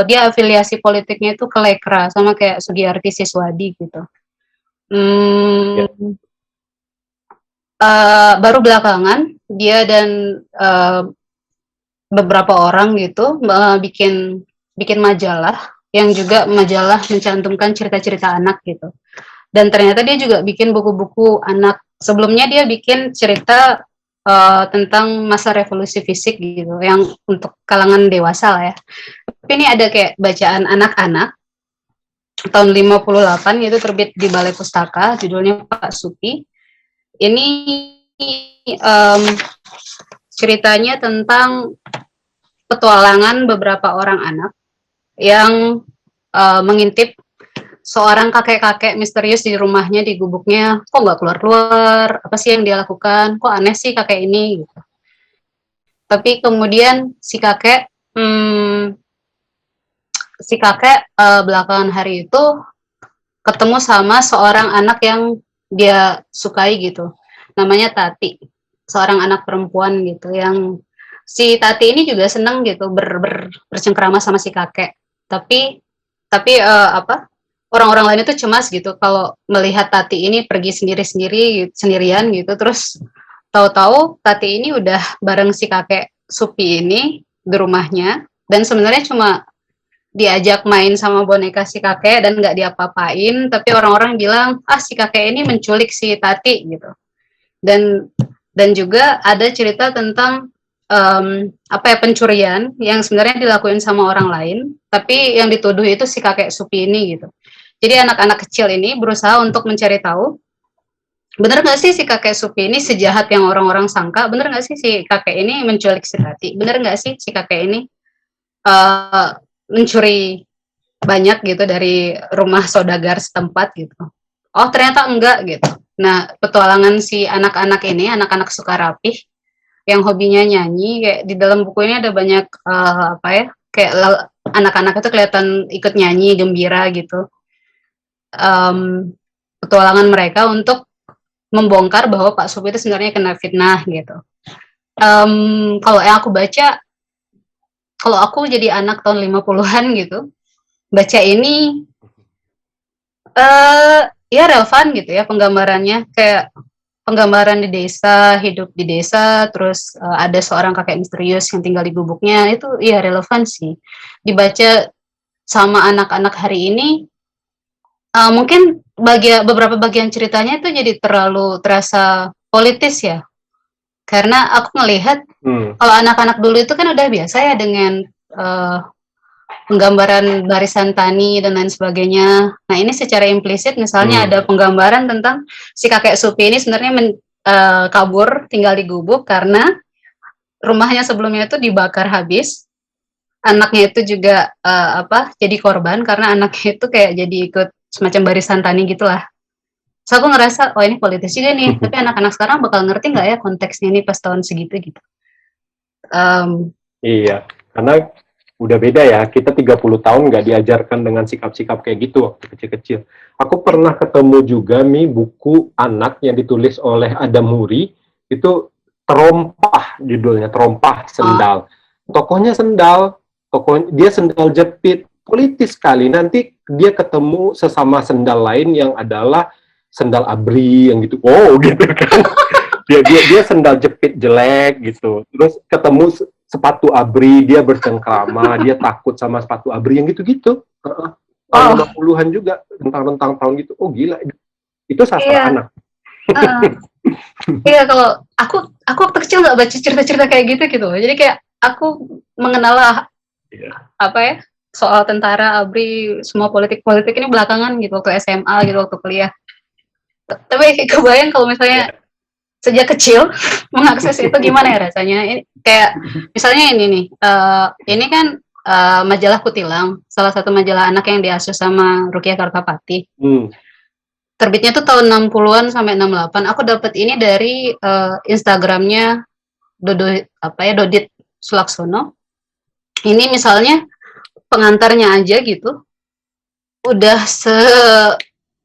dia afiliasi politiknya itu ke Lekra, sama kayak Sugiyarti Siswadi gitu. Baru belakangan dia dan beberapa orang gitu bikin majalah yang juga majalah mencantumkan cerita-cerita anak gitu. Dan ternyata dia juga bikin buku-buku anak. Sebelumnya dia bikin cerita tentang masa revolusi fisik gitu, yang untuk kalangan dewasa lah ya. Tapi ini ada kayak bacaan anak-anak tahun 58 itu terbit di Balai Pustaka, judulnya Pak Supi. Ini ceritanya tentang petualangan beberapa orang anak yang mengintip seorang kakek-kakek misterius di rumahnya, di gubuknya. Kok nggak keluar-keluar? Apa sih yang dia lakukan? Kok aneh sih kakek ini? Gitu. Tapi kemudian si kakek belakangan hari itu ketemu sama seorang anak yang dia sukai gitu. Namanya Tati, seorang anak perempuan gitu. Yang si Tati ini juga seneng gitu bercengkrama sama si kakek. Tapi orang-orang lain itu cemas gitu kalau melihat Tati ini pergi sendirian gitu. Terus tahu-tahu Tati ini udah bareng si kakek Supi ini di rumahnya, dan sebenarnya cuma diajak main sama boneka si kakek dan nggak diapa-apain, tapi orang-orang bilang si kakek ini menculik si Tati gitu. Dan juga ada cerita tentang pencurian yang sebenarnya dilakuin sama orang lain, tapi yang dituduh itu si kakek Supi ini gitu. Jadi anak-anak kecil ini berusaha untuk mencari tahu, bener nggak sih si kakek Supi ini sejahat yang orang-orang sangka? Bener nggak sih si kakek ini menculik si Tati? Bener nggak sih si kakek ini mencuri banyak gitu dari rumah saudagar setempat gitu? Oh ternyata enggak gitu. Nah petualangan si anak-anak ini, anak-anak Sukarapih yang hobinya nyanyi, kayak di dalam buku ini ada banyak kayak anak-anak itu kelihatan ikut nyanyi gembira gitu. Petualangan mereka untuk membongkar bahwa Pak Supi itu sebenarnya kena fitnah gitu. Kalau yang aku baca, kalau aku jadi anak tahun 50-an gitu, baca ini ya relevan gitu ya penggambarannya, kayak penggambaran di desa, hidup di desa, terus ada seorang kakek misterius yang tinggal di gubuknya, itu ya relevan sih. Dibaca sama anak-anak hari ini, mungkin beberapa bagian ceritanya itu jadi terlalu terasa politis ya. Karena aku ngelihat kalau anak-anak dulu itu kan udah biasa ya dengan penggambaran barisan tani dan lain sebagainya. Nah ini secara implisit misalnya ada penggambaran tentang si kakek Supi ini sebenarnya kabur tinggal di gubuk karena rumahnya sebelumnya itu dibakar habis. Anaknya itu juga jadi korban karena anaknya itu kayak jadi ikut semacam barisan tani gitulah. So aku ngerasa, oh ini politis juga nih, tapi anak-anak sekarang bakal ngerti nggak ya konteksnya ini pas tahun segitu gitu. Iya, karena udah beda ya, kita 30 tahun nggak diajarkan dengan sikap-sikap kayak gitu waktu kecil-kecil. Aku pernah ketemu juga buku anak yang ditulis oleh Adam Huri, itu Terompah judulnya, Terompah Sendal. Tokohnya sendal, dia sendal jepit, politis sekali. Nanti dia ketemu sesama sendal lain yang adalah sendal abri yang gitu, gitu kan. Dia sendal jepit jelek gitu, terus ketemu sepatu abri, dia bercengkrama, dia takut sama sepatu abri yang gitu-gitu. Tahun 50-an juga, tentang tahun gitu. Oh gila, itu sastra anak. Iya, kalau aku waktu kecil nggak baca cerita-cerita kayak gitu. Jadi kayak aku mengenal soal tentara, abri, semua politik ini belakangan gitu, waktu SMA gitu, waktu kuliah. Tapi kebayang kalau misalnya sejak kecil mengakses itu gimana ya rasanya? Ini kayak misalnya ini nih, ini kan majalah Kutilang, salah satu majalah anak yang diasuh sama Rukia Kartapati. Terbitnya tuh tahun 60-an sampai 68. Aku dapat ini dari Instagramnya Dodit Sulaksono. Ini misalnya pengantarnya aja gitu, udah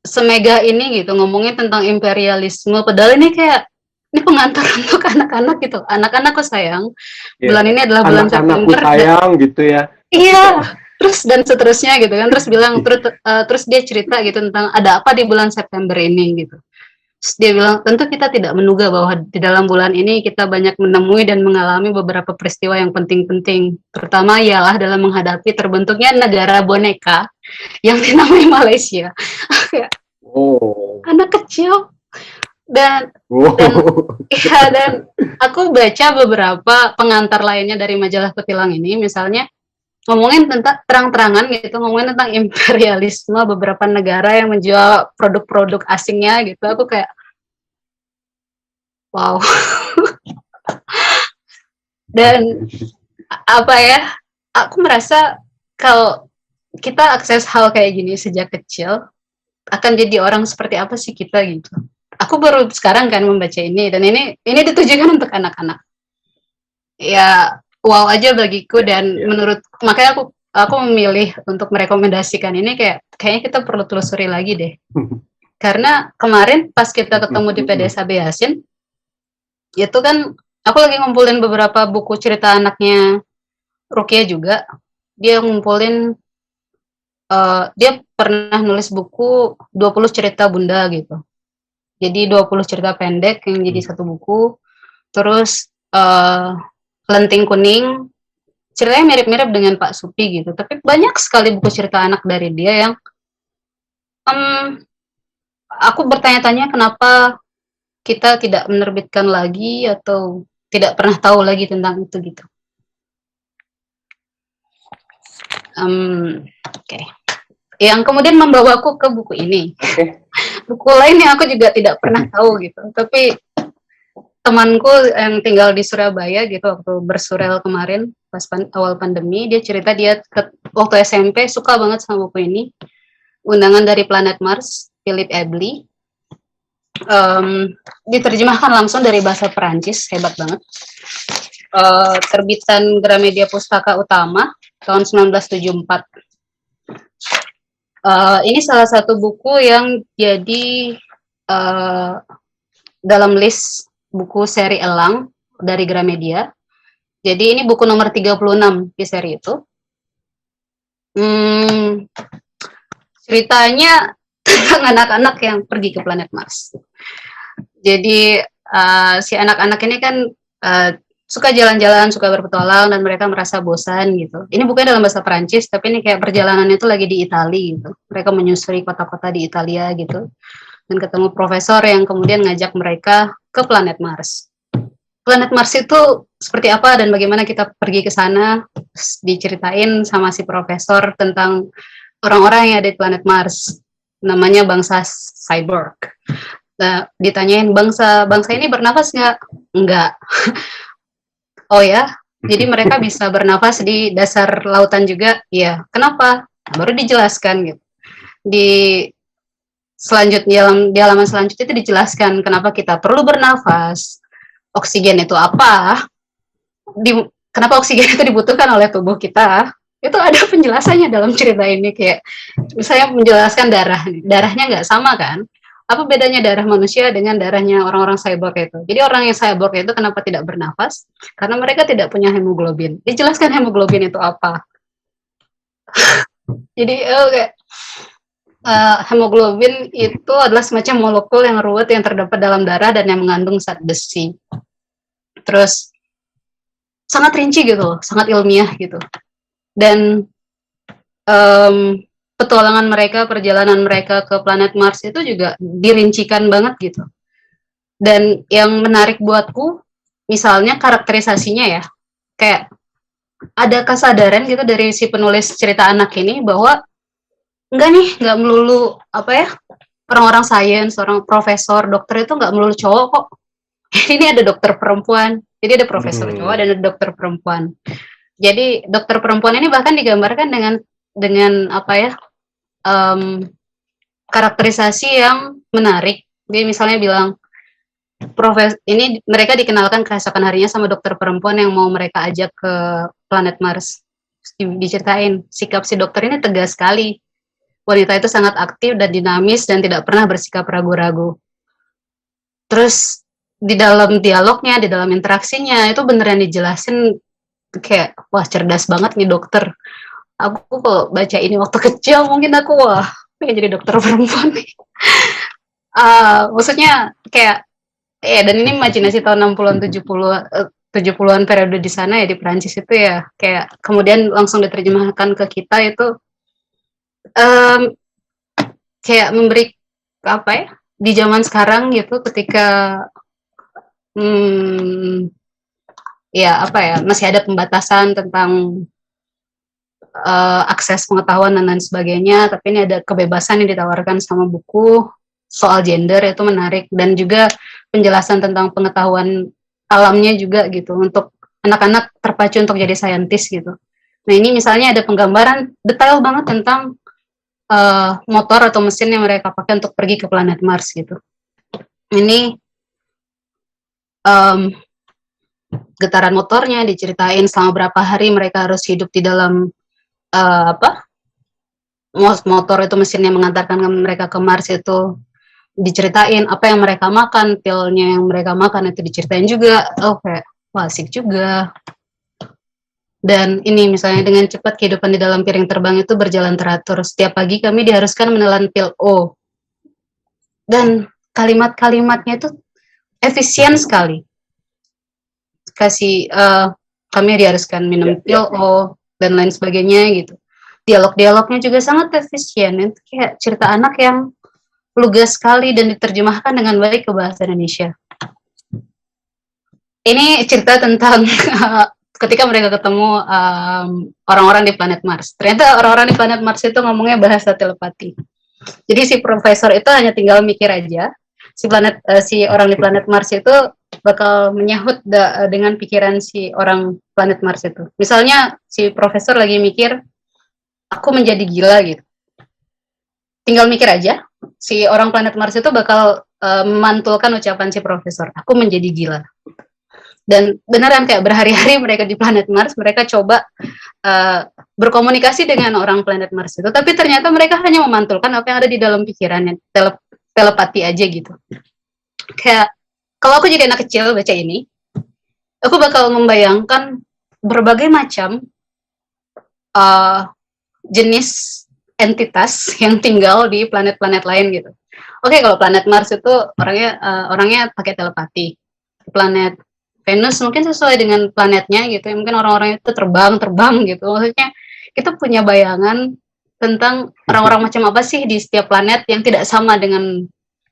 semega ini gitu, ngomongin tentang imperialisme, padahal ini kayak ini pengantar untuk anak-anak gitu. Anak-anak kok sayang, bulan ini adalah bulan September. Anak-anakku sayang gitu ya. Iya, terus dan seterusnya gitu kan. Terus bilang terus dia cerita gitu tentang ada apa di bulan September ini gitu. Terus dia bilang, tentu kita tidak menduga bahwa di dalam bulan ini kita banyak menemui dan mengalami beberapa peristiwa yang penting-penting. Pertama ialah dalam menghadapi terbentuknya negara boneka yang dinamai Malaysia. Anak kecil. Dan aku baca beberapa pengantar lainnya dari majalah Kutilang ini, misalnya ngomongin tentang terang-terangan gitu, ngomongin tentang imperialisme beberapa negara yang menjual produk-produk asingnya gitu. Aku kayak wow. Dan aku merasa kalau kita akses hal kayak gini sejak kecil, akan jadi orang seperti apa sih kita gitu. Aku baru sekarang kan membaca ini, dan ini ditujukan untuk anak-anak. Ya, wow aja bagiku, dan makanya aku memilih untuk merekomendasikan ini, kayaknya kita perlu telusuri lagi deh. Karena kemarin pas kita ketemu di PDSAB Yasin, itu kan aku lagi ngumpulin beberapa buku cerita anaknya Rukia juga. Dia ngumpulin, dia pernah nulis buku 20 cerita Bunda gitu. Jadi 20 cerita pendek yang jadi satu buku. Terus Lenting Kuning, ceritanya mirip-mirip dengan Pak Supi gitu. Tapi banyak sekali buku cerita anak dari dia yang aku bertanya-tanya kenapa kita tidak menerbitkan lagi atau tidak pernah tahu lagi tentang itu gitu. Oke. Yang kemudian membawaku ke buku ini. Buku lain yang aku juga tidak pernah tahu gitu. Tapi temanku yang tinggal di Surabaya gitu, waktu bersurel kemarin pas awal pandemi, dia cerita dia waktu SMP suka banget sama buku ini. Undangan dari Planet Mars, Philip Ebli. Diterjemahkan langsung dari bahasa Perancis, hebat banget. Terbitan Gramedia Pustaka Utama tahun 1974. Ini salah satu buku yang jadi dalam list buku seri Elang dari Gramedia. Jadi ini buku nomor 36 di seri itu. Ceritanya tentang anak-anak yang pergi ke planet Mars. Jadi si anak-anak ini kan suka jalan-jalan, suka berpetualang, dan mereka merasa bosan gitu. Ini bukan dalam bahasa Perancis, tapi ini kayak perjalanan itu lagi di Italia gitu. Mereka menyusuri kota-kota di Italia gitu, dan ketemu profesor yang kemudian ngajak mereka ke planet Mars. Planet Mars itu seperti apa dan bagaimana kita pergi ke sana, diceritain sama si profesor tentang orang-orang yang ada di planet Mars. Namanya bangsa cyborg. Nah, ditanyain bangsa ini bernafas nggak? Enggak. Oh ya, jadi mereka bisa bernafas di dasar lautan juga? Iya. Kenapa? Baru dijelaskan gitu. Di halaman selanjutnya itu dijelaskan kenapa kita perlu bernafas, oksigen itu apa, kenapa oksigen itu dibutuhkan oleh tubuh kita. Itu ada penjelasannya dalam cerita ini, kayak misalnya menjelaskan darahnya nggak sama kan? Apa bedanya darah manusia dengan darahnya orang-orang cyborg itu? Jadi orang yang cyborg itu kenapa tidak bernafas? Karena mereka tidak punya hemoglobin. Dijelaskan hemoglobin itu apa. Jadi hemoglobin itu adalah semacam molekul yang ruwet yang terdapat dalam darah dan yang mengandung zat besi. Terus sangat rinci gitu, sangat ilmiah gitu. Dan petualangan mereka, perjalanan mereka ke planet Mars itu juga dirincikan banget gitu. Dan yang menarik buatku, misalnya karakterisasinya ya, kayak ada kesadaran gitu dari si penulis cerita anak ini bahwa nggak melulu orang-orang sains, orang profesor, dokter itu nggak melulu cowok kok. Ini ada dokter perempuan, jadi ada profesor cowok dan ada dokter perempuan. Jadi dokter perempuan ini bahkan digambarkan dengan karakterisasi yang menarik. Dia misalnya bilang, ini mereka dikenalkan keesokan harinya sama dokter perempuan yang mau mereka ajak ke planet Mars. Diceritain, sikap si dokter ini tegas sekali. Wanita itu sangat aktif dan dinamis dan tidak pernah bersikap ragu-ragu. Terus di dalam dialognya, di dalam interaksinya, itu beneran dijelasin kayak, wah cerdas banget nih dokter. Aku kok baca ini waktu kecil, mungkin aku pengen jadi dokter perempuan nih. Maksudnya kayak, dan ini imajinasi tahun 60-an, 70-an periode di sana ya, di Perancis itu ya, kayak kemudian langsung diterjemahkan ke kita itu, kayak memberi, di zaman sekarang gitu, ketika, masih ada pembatasan tentang akses pengetahuan dan lain sebagainya, tapi ini ada kebebasan yang ditawarkan sama buku soal gender, itu menarik, dan juga penjelasan tentang pengetahuan alamnya juga gitu, untuk anak-anak terpacu untuk jadi saintis gitu. Nah ini misalnya ada penggambaran detail banget tentang motor atau mesin yang mereka pakai untuk pergi ke planet Mars gitu. Ini getaran motornya diceritain, selama berapa hari mereka harus hidup di dalam motor itu, mesin yang mengantarkan mereka ke Mars itu diceritain, apa yang mereka makan, pilnya yang mereka makan itu diceritain juga. Kayak asik juga. Dan ini misalnya dengan cepat kehidupan di dalam piring terbang itu berjalan teratur. Setiap pagi kami diharuskan menelan pil O. Dan kalimat-kalimatnya itu efisien sekali. Kami diharuskan minum pil O dan lain sebagainya gitu. Dialog-dialognya juga sangat efisien. Itu kayak cerita anak yang lugas sekali dan diterjemahkan dengan baik ke bahasa Indonesia. Ini cerita tentang ketika mereka ketemu orang-orang di planet Mars. Ternyata orang-orang di planet Mars itu ngomongnya bahasa telepati. Jadi si profesor itu hanya tinggal mikir aja. Si orang di planet Mars itu bakal menyahut dengan pikiran si orang planet Mars itu. Misalnya si profesor lagi mikir, aku menjadi gila gitu. Tinggal mikir aja, si orang planet Mars itu bakal memantulkan ucapan si profesor, aku menjadi gila. Dan beneran kayak berhari-hari mereka di planet Mars, mereka coba berkomunikasi dengan orang planet Mars itu, tapi ternyata mereka hanya memantulkan apa yang ada di dalam pikirannya, telepati aja gitu. Kayak kalau aku jadi anak kecil baca ini, aku bakal membayangkan berbagai macam jenis entitas yang tinggal di planet-planet lain gitu. Oke, kalau planet Mars itu orangnya pakai telepati. Planet Venus mungkin sesuai dengan planetnya gitu. Mungkin orang-orang itu terbang gitu. Maksudnya kita punya bayangan tentang orang-orang macam apa sih di setiap planet yang tidak sama dengan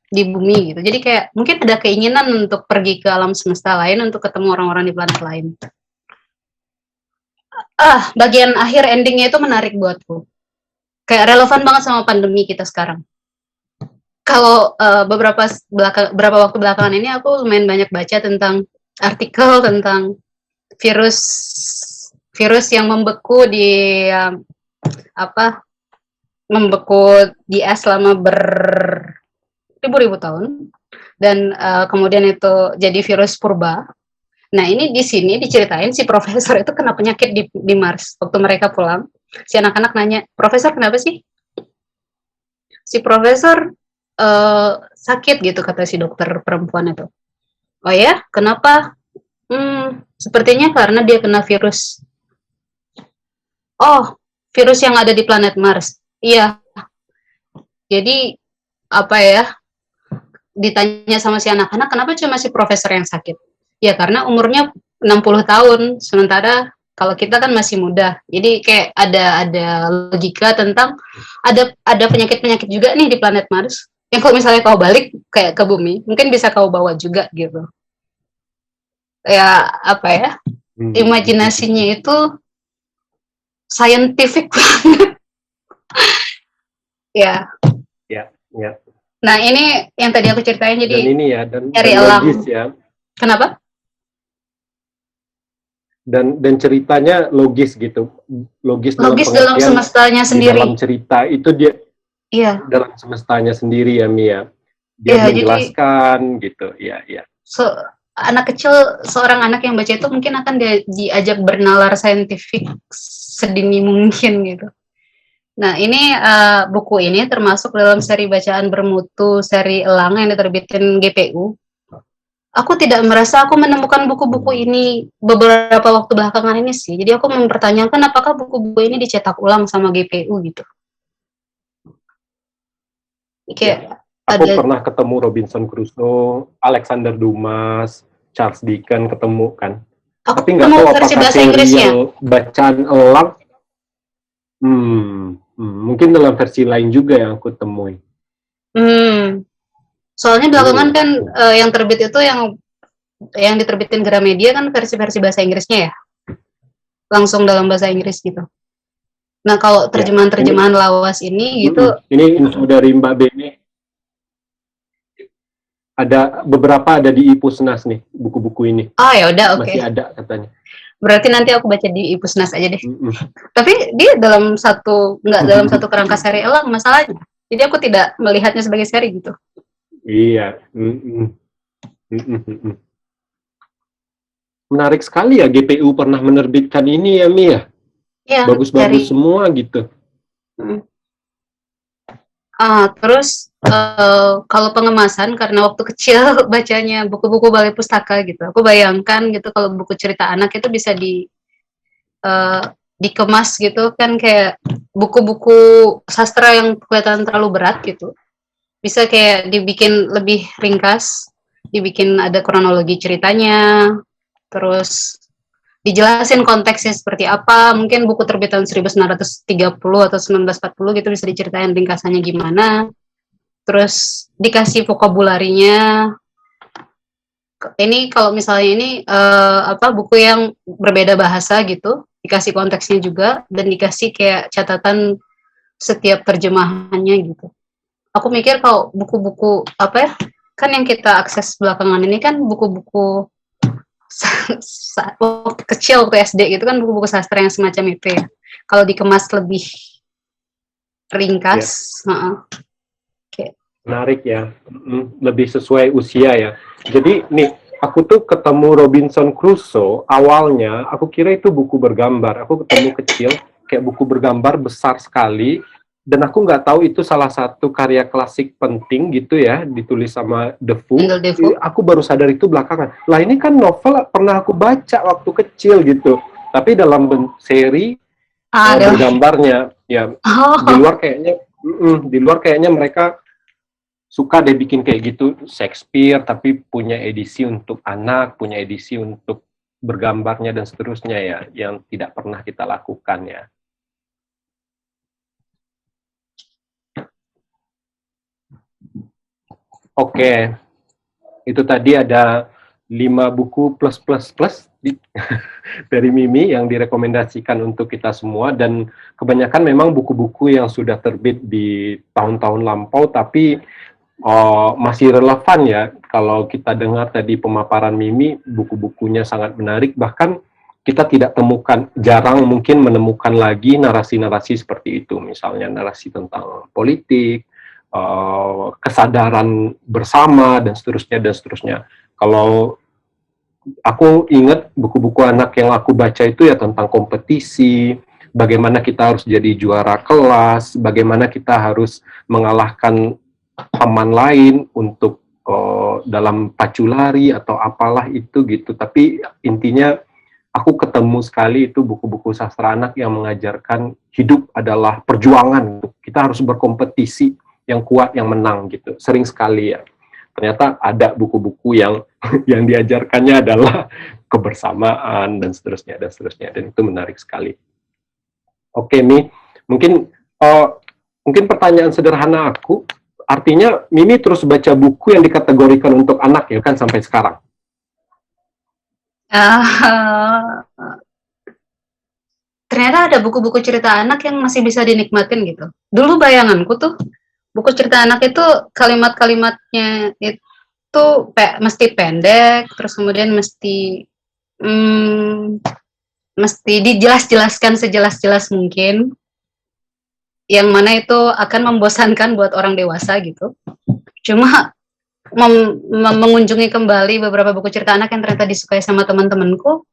di bumi gitu. Jadi kayak mungkin ada keinginan untuk pergi ke alam semesta lain untuk ketemu orang-orang di planet lain. Bagian akhir endingnya itu menarik buatku. Kayak relevan banget sama pandemi kita sekarang. Kalau beberapa waktu belakangan ini aku lumayan banyak baca tentang artikel tentang virus yang membeku di membeku di es selama ribu-ribu tahun dan kemudian itu jadi virus purba. Nah, ini di sini diceritain si profesor itu kena penyakit di Mars waktu mereka pulang. Si anak-anak nanya, "Profesor, kenapa sih?" Si profesor sakit gitu, kata si dokter perempuan itu. "Oh ya, kenapa?" Sepertinya karena dia kena virus. "Oh, virus yang ada di planet Mars." "Iya." Jadi apa ya? Ditanya sama si anak-anak, kenapa cuma si profesor yang sakit? Ya karena umurnya 60 tahun, sementara kalau kita kan masih muda. Jadi kayak ada logika tentang ada penyakit-penyakit juga nih di planet Mars. Yang kalau misalnya kau balik kayak ke bumi, mungkin bisa kau bawa juga gitu. Ya apa ya? Imajinasinya itu scientific banget. Ya. Nah, ini yang tadi aku ceritain jadi dan ini ya dan elang. Logis ya. Kenapa? Dan ceritanya logis gitu. Logis dalam semestanya sendiri. Di dalam cerita itu dia dalam semestanya sendiri ya Mia. Dia menjelaskan jadi, gitu. Iya. Anak kecil, seorang anak yang baca itu mungkin akan diajak bernalar saintifik sedini mungkin gitu. Nah, ini buku ini termasuk dalam seri bacaan bermutu, seri Elang yang diterbitin GPU. Aku tidak merasa aku menemukan buku-buku ini beberapa waktu belakangan ini sih. Jadi aku mempertanyakan apakah buku-buku ini dicetak ulang sama GPU gitu. Kayak aku pernah ketemu Robinson Crusoe, Alexander Dumas, Charles Dickens ketemu kan. Tapi nggak tahu apakah serial bacaan Elang. Mungkin dalam versi lain juga yang aku temui. Soalnya belakangan kan yang terbit itu yang diterbitin Gramedia kan versi-versi bahasa Inggrisnya ya, langsung dalam bahasa Inggris gitu. Nah kalau terjemahan lawas ini gitu. Ini info dari Mbak Bene. Ada beberapa ada di Ipusnas nih buku-buku ini. Oh ya udah oke. Masih ada katanya. Berarti nanti aku baca di Ipusnas aja deh. Tapi dia dalam satu kerangka seri Elang masalahnya. Jadi aku tidak melihatnya sebagai seri gitu. Iya. Menarik sekali ya GPU pernah menerbitkan ini ya Mia. Iya. Bagus-bagus semua gitu. Terus kalau pengemasan karena waktu kecil bacanya buku-buku balai pustaka gitu. Aku bayangkan gitu kalau buku cerita anak itu bisa dikemas gitu kan kayak buku-buku sastra yang kelihatan terlalu berat gitu. Bisa kayak dibikin lebih ringkas, dibikin ada kronologi ceritanya, terus dijelasin konteksnya seperti apa, mungkin buku terbitan 1930 atau 1940 gitu bisa diceritain ringkasannya gimana, terus dikasih vokabularinya. Ini kalau misalnya ini buku yang berbeda bahasa gitu, dikasih konteksnya juga, dan dikasih kayak catatan setiap terjemahannya gitu. Aku mikir kalau buku-buku kan yang kita akses belakangan ini kan buku-buku waktu kecil, waktu SD gitu kan buku-buku sastra yang semacam itu ya. Kalau dikemas lebih ringkas, menarik ya, lebih sesuai usia ya. Jadi nih, aku tuh ketemu Robinson Crusoe, awalnya aku kira itu buku bergambar. Aku ketemu kecil, kayak buku bergambar besar sekali. Dan aku nggak tahu itu salah satu karya klasik penting gitu ya, ditulis sama Defoe. Aku baru sadar itu belakangan. Lah ini kan novel pernah aku baca waktu kecil gitu. Tapi dalam seri Ada. bergambarnya. Ya, di Oh, luar kayaknya mereka suka deh bikin kayak gitu Shakespeare, tapi punya edisi untuk anak, punya edisi untuk bergambarnya dan seterusnya ya, yang tidak pernah kita lakukan ya. Oke, itu tadi ada 5 buku plus dari Mimi yang direkomendasikan untuk kita semua, dan kebanyakan memang buku-buku yang sudah terbit di tahun-tahun lampau tapi masih relevan ya. Kalau kita dengar tadi pemaparan Mimi, buku-bukunya sangat menarik, bahkan kita tidak temukan, jarang mungkin menemukan lagi narasi-narasi seperti itu, misalnya narasi tentang politik, kesadaran bersama, dan seterusnya. Kalau aku ingat buku-buku anak yang aku baca itu ya tentang kompetisi, bagaimana kita harus jadi juara kelas, bagaimana kita harus mengalahkan teman lain untuk dalam pacu lari atau apalah itu gitu. Tapi intinya aku ketemu sekali itu buku-buku sastra anak yang mengajarkan hidup adalah perjuangan. Kita harus berkompetisi, yang kuat yang menang gitu. Sering sekali ya. Ternyata ada buku-buku yang yang diajarkannya adalah kebersamaan dan seterusnya. Dan itu menarik sekali. Oke, Mi, mungkin pertanyaan sederhana aku, artinya Mimi terus baca buku yang dikategorikan untuk anak ya kan sampai sekarang? ternyata ada buku-buku cerita anak yang masih bisa dinikmatin gitu. Dulu bayanganku tuh buku cerita anak itu kalimat-kalimatnya itu mesti pendek, terus kemudian mesti dijelas-jelaskan sejelas-jelas mungkin, yang mana itu akan membosankan buat orang dewasa gitu. Cuma mengunjungi kembali beberapa buku cerita anak yang ternyata disukai sama teman-temanku,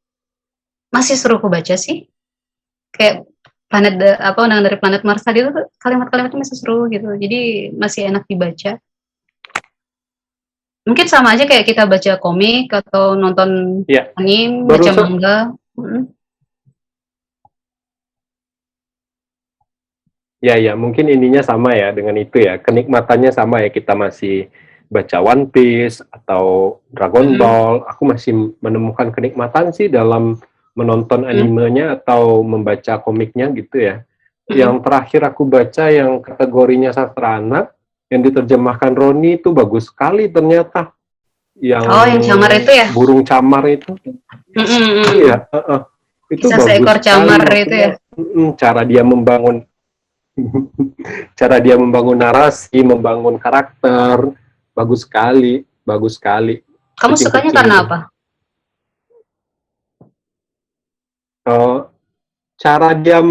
masih seru ku baca sih. Kayak Undangan dari Planet Mars tadi itu kalimat-kalimatnya masih seru gitu, jadi masih enak dibaca. Mungkin sama aja kayak kita baca komik atau nonton anime, baca manga. Ya, mungkin ininya sama ya dengan itu ya, kenikmatannya sama ya, kita masih baca One Piece atau Dragon Ball, aku masih menemukan kenikmatan sih dalam menonton animenya atau membaca komiknya gitu ya. Yang terakhir aku baca yang kategorinya sastra anak, yang diterjemahkan Roni itu bagus sekali ternyata. Yang camar itu ya? Burung camar itu. Iya, itu kisah bagus seekor camar sekali, itu ya? Cara dia membangun narasi, membangun karakter, bagus sekali. Kamu sukanya karena apa? Cara dia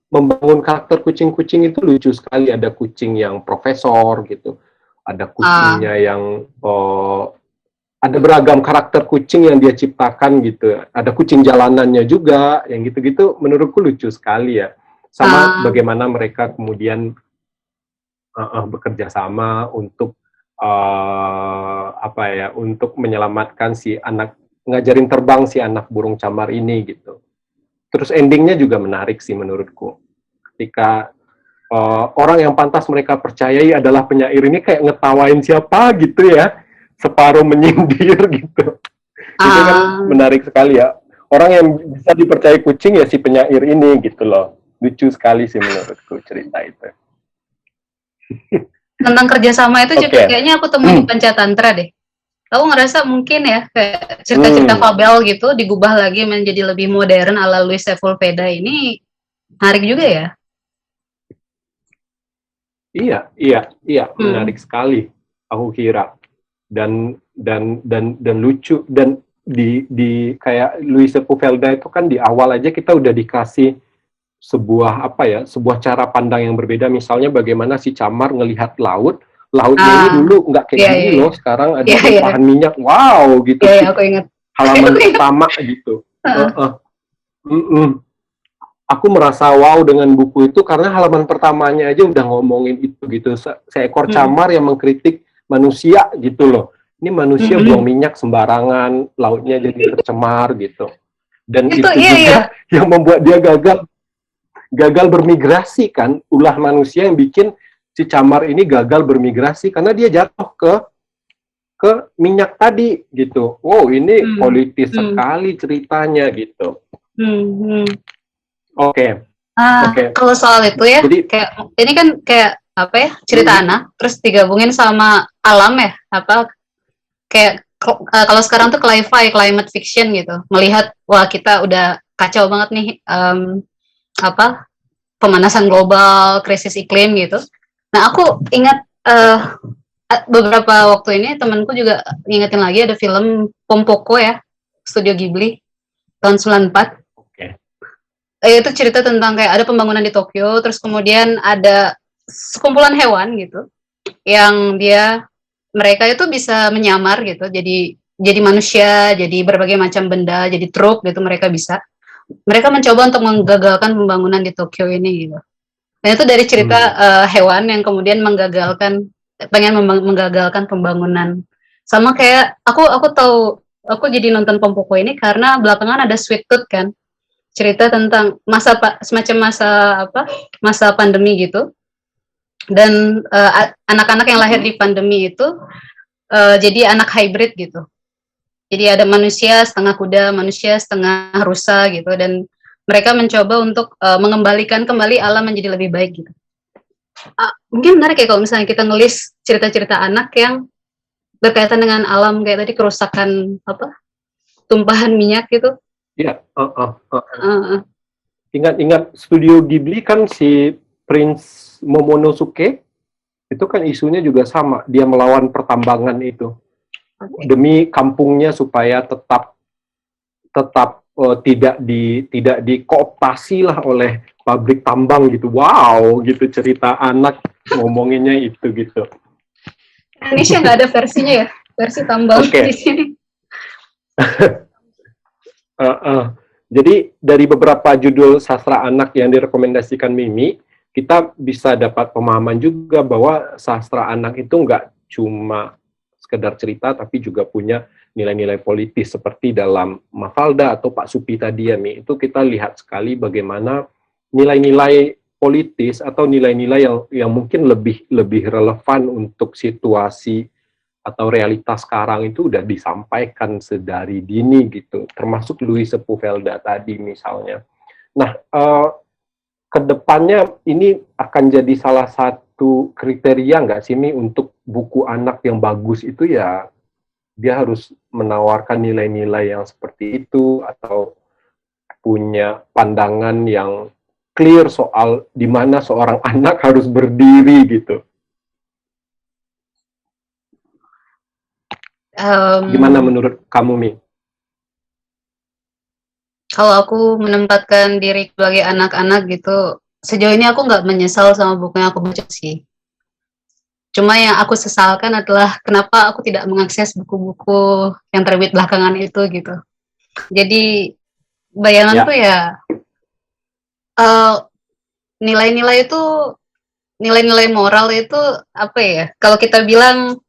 membangun karakter kucing-kucing itu lucu sekali. Ada kucing yang profesor gitu, ada kucingnya yang ada beragam karakter kucing yang dia ciptakan gitu. Ada kucing jalanannya juga, yang gitu-gitu menurutku lucu sekali ya. Sama bagaimana mereka kemudian bekerja sama untuk untuk menyelamatkan si anak, ngajarin terbang si anak burung camar ini gitu. Terus endingnya juga menarik sih menurutku. Ketika orang yang pantas mereka percayai adalah penyair ini kayak ngetawain siapa gitu ya, separuh menyindir gitu. Itu kan menarik sekali ya. Orang yang bisa dipercayai kucing ya si penyair ini gitu loh. Lucu sekali sih menurutku cerita itu. Tentang kerjasama itu juga kayaknya aku temuin di Pancatantra deh. Aku ngerasa mungkin ya kayak cerita-cerita fabel gitu digubah lagi menjadi lebih modern ala Luis Sepulveda ini menarik juga ya. Iya, menarik sekali aku kira. Dan lucu, dan di kayak Luis Sepulveda itu kan di awal aja kita udah dikasih sebuah cara pandang yang berbeda, misalnya bagaimana si camar ngelihat lautnya ini dulu nggak kayak gini loh, sekarang ada tumpahan minyak, wow gitu. Aku ingat. Halaman pertama gitu. Aku merasa wow dengan buku itu karena halaman pertamanya aja udah ngomongin itu gitu. Seekor camar yang mengkritik manusia gitu loh. Ini manusia buang minyak sembarangan, lautnya jadi tercemar gitu. Dan itu juga yang membuat dia gagal. gagal bermigrasi kan, ulah manusia yang bikin si camar ini gagal bermigrasi karena dia jatuh ke minyak tadi gitu. Wow, ini politis sekali ceritanya gitu. Oke. Kalau soal itu ya, jadi, kayak ini kan kayak apa ya, cerita anak terus digabungin sama alam ya, apa kayak kalau sekarang tuh climate fiction gitu, melihat wah kita udah kacau banget nih, apa pemanasan global, krisis iklim gitu. Nah aku ingat beberapa waktu ini temanku juga ngingetin lagi ada film Pompoko ya, Studio Ghibli tahun 94. Itu cerita tentang kayak ada pembangunan di Tokyo, terus kemudian ada sekumpulan hewan gitu, yang mereka itu bisa menyamar gitu, jadi manusia, jadi berbagai macam benda, jadi truk gitu mereka bisa. Mereka mencoba untuk menggagalkan pembangunan di Tokyo ini gitu. Nah itu dari cerita hewan yang kemudian pengen menggagalkan pembangunan. Sama kayak aku jadi nonton Pompoko ini karena belakangan ada Sweet Tooth kan, cerita tentang semacam masa pandemi gitu, dan anak-anak yang lahir di pandemi itu jadi anak hybrid gitu, jadi ada manusia setengah kuda, manusia setengah rusa gitu, dan mereka mencoba untuk mengembalikan kembali alam menjadi lebih baik gitu. Mungkin menarik ya kalau misalnya kita ngelis cerita-cerita anak yang berkaitan dengan alam, kayak tadi kerusakan tumpahan minyak gitu. Iya, ingat Studio Ghibli kan, si Prince Momonosuke itu kan isunya juga sama, dia melawan pertambangan itu demi kampungnya supaya tetap tidak dikooptasi lah oleh pabrik tambang gitu. Wow, gitu cerita anak ngomonginnya itu gitu. Indonesia nggak ada versinya ya, versi tambang di sini. Jadi dari beberapa judul sastra anak yang direkomendasikan Mimi, kita bisa dapat pemahaman juga bahwa sastra anak itu nggak cuma sekedar cerita, tapi juga punya nilai-nilai politis seperti dalam Mafalda atau Pak Supi tadi ya, Mi. Itu kita lihat sekali bagaimana nilai-nilai politis atau nilai-nilai yang mungkin lebih relevan untuk situasi atau realitas sekarang itu udah disampaikan sedari dini gitu, termasuk Louis Sepúlveda tadi misalnya. Nah, kedepannya ini akan jadi salah satu kriteria nggak sih, Mi, untuk buku anak yang bagus itu ya dia harus menawarkan nilai-nilai yang seperti itu atau punya pandangan yang clear soal di mana seorang anak harus berdiri gitu. Gimana menurut kamu, Mi? Kalau aku menempatkan diri sebagai anak-anak gitu, sejauh ini aku nggak menyesal sama buku yang aku baca sih. Cuma yang aku sesalkan adalah kenapa aku tidak mengakses buku-buku yang terbit belakangan itu gitu. Jadi bayanganku ya nilai-nilai itu, nilai-nilai moral itu apa ya? Kalau kita bilang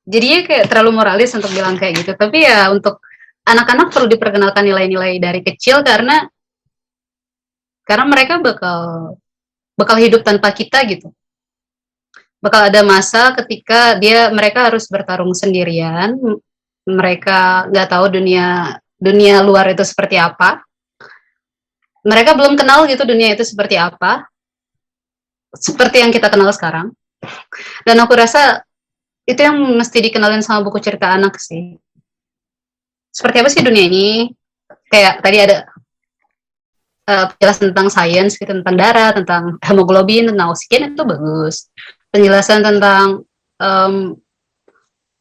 jadinya kayak terlalu moralis untuk bilang kayak gitu. Tapi ya untuk anak-anak perlu diperkenalkan nilai-nilai dari kecil karena mereka bakal hidup tanpa kita gitu. Bakal ada masa ketika mereka harus bertarung sendirian. Mereka nggak tahu dunia luar itu seperti apa. Mereka belum kenal gitu dunia itu seperti apa. Seperti yang kita kenal sekarang. Dan aku rasa itu yang mesti dikenalin sama buku cerita anak sih. Seperti apa sih dunia ini? Kayak tadi ada penjelasan tentang sains, gitu, tentang darah, tentang hemoglobin, tentang oksigen, itu bagus. Penjelasan tentang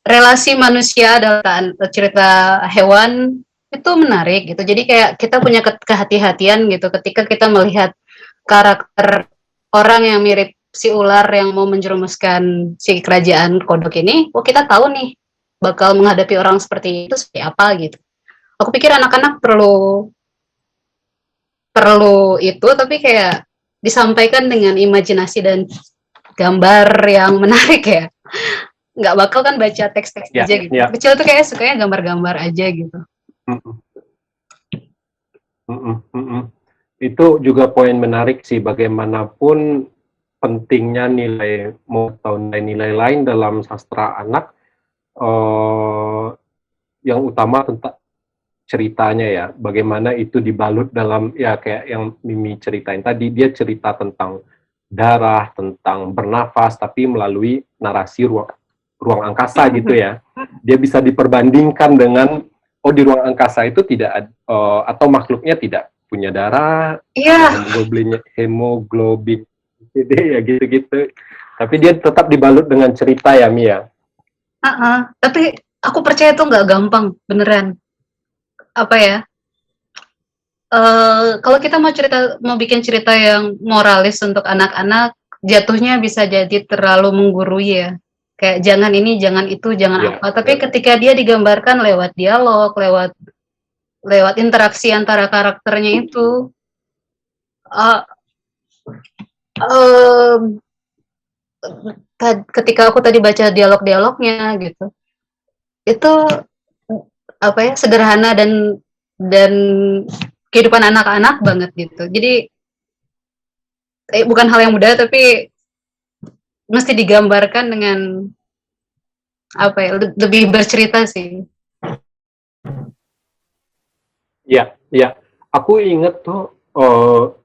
relasi manusia dalam cerita hewan itu menarik gitu. Jadi kayak kita punya kehati-hatian gitu ketika kita melihat karakter orang yang mirip si ular yang mau menjerumuskan si kerajaan kodok ini, kita tahu nih bakal menghadapi orang seperti itu seperti apa gitu. Aku pikir anak-anak perlu itu, tapi kayak disampaikan dengan imajinasi dan gambar yang menarik ya. Nggak bakal kan baca teks-teks aja gitu. Kecil tuh kayak sukanya gambar-gambar aja gitu. Itu juga poin menarik sih, bagaimanapun pentingnya nilai atau nilai-nilai lain dalam sastra anak, yang utama tentang ceritanya ya, bagaimana itu dibalut dalam, ya kayak yang Mimi ceritain tadi, dia cerita tentang darah, tentang bernafas, tapi melalui narasi ruang angkasa gitu ya. Dia bisa diperbandingkan dengan, oh di ruang angkasa itu tidak atau makhluknya tidak punya darah, Iya, hemoglobin gitu ya, gitu-gitu. Tapi dia tetap dibalut dengan cerita ya, Mia. tapi aku percaya itu nggak gampang, beneran. Apa ya? Kalau kita mau bikin cerita yang moralis untuk anak-anak, jatuhnya bisa jadi terlalu menggurui ya. Kayak jangan ini, jangan itu, jangan Ya, apa. Tapi ketika dia digambarkan lewat dialog, lewat interaksi antara karakternya itu, uh, um, ketika aku tadi baca dialog-dialognya gitu, itu apa ya, sederhana dan kehidupan anak-anak banget gitu. Jadi bukan hal yang mudah, tapi mesti digambarkan dengan apa ya, lebih bercerita sih. Ya, ya. Aku inget tuh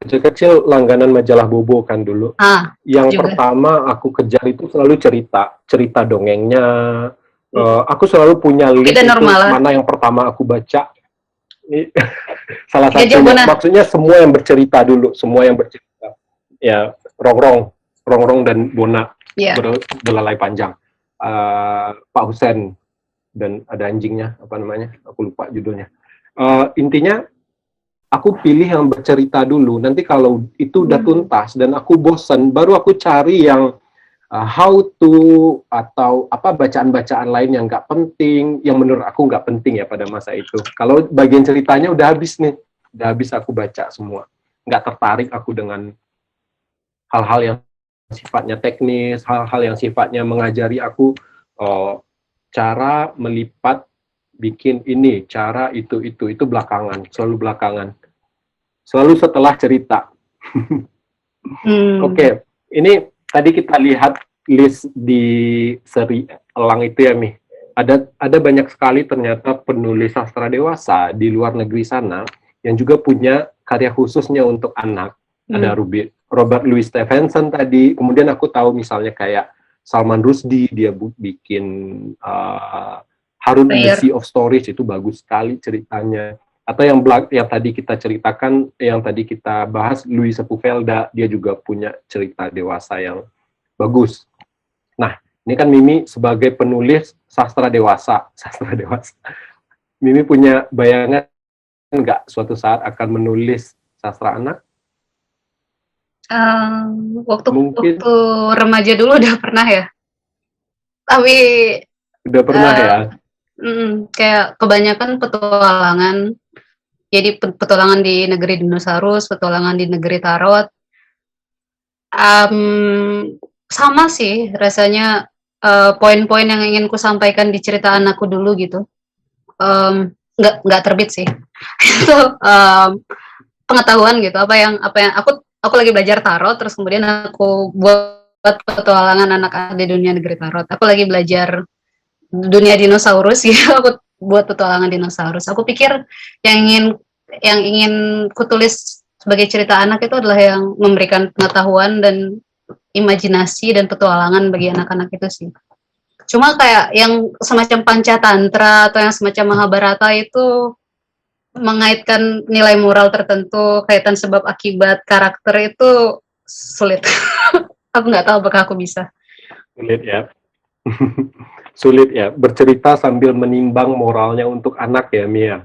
kecil-kecil langganan majalah Bobo kan dulu. Yang juga. pertama aku kejar itu selalu cerita dongengnya. Aku selalu punya list itu mana yang pertama aku baca. Ini salah satunya, maksudnya semua yang bercerita dulu, semua yang bercerita. Ya, Rongrong dan Bona belalai panjang. Pak Husen dan ada anjingnya, apa namanya? Aku lupa judulnya. Intinya aku pilih yang bercerita dulu, nanti kalau itu udah tuntas dan aku bosan, baru aku cari yang how to atau apa bacaan-bacaan lain yang nggak penting, yang menurut aku nggak penting ya pada masa itu. Kalau bagian ceritanya udah habis nih, udah habis aku baca semua, nggak tertarik aku dengan hal-hal yang sifatnya teknis, hal-hal yang sifatnya mengajari aku cara melipat bikin ini, cara itu belakangan, selalu belakangan. Selalu setelah cerita. Oke, ini tadi kita lihat list di seri Elang itu ya, Mi. Ada banyak sekali ternyata penulis sastra dewasa di luar negeri sana yang juga punya karya khususnya untuk anak. Ada Robert Louis Stevenson tadi, kemudian aku tahu misalnya kayak Salman Rushdie, dia bikin Harun in the Sea of Stories, itu bagus sekali ceritanya. Atau yang tadi kita ceritakan, yang tadi kita bahas, Louis Sepulveda, dia juga punya cerita dewasa yang bagus. Nah, ini kan Mimi sebagai penulis sastra dewasa. Mimi punya bayangan nggak suatu saat akan menulis sastra anak? Waktu remaja dulu udah pernah ya. Tapi udah pernah ya. Kayak kebanyakan petualangan. Jadi petualangan di negeri dinosaurus, petualangan di negeri tarot. Sama sih rasanya, poin-poin yang ingin ku sampaikan di cerita anakku dulu gitu. Nggak terbit sih. Itu pengetahuan gitu. Apa yang aku lagi belajar tarot, terus kemudian aku buat petualangan anak-anak di dunia negeri tarot. Aku lagi belajar dunia dinosaurus gitu, aku buat petualangan dinosaurus. Aku pikir yang ingin kutulis sebagai cerita anak itu adalah yang memberikan pengetahuan dan imajinasi dan petualangan bagi anak-anak itu sih. Cuma kayak yang semacam Pancatantra atau yang semacam Mahabharata itu mengaitkan nilai moral tertentu, kaitan sebab akibat karakter itu sulit. Aku nggak tahu apakah aku bisa. Sulit ya. Sulit ya, bercerita sambil menimbang moralnya untuk anak ya, Mia.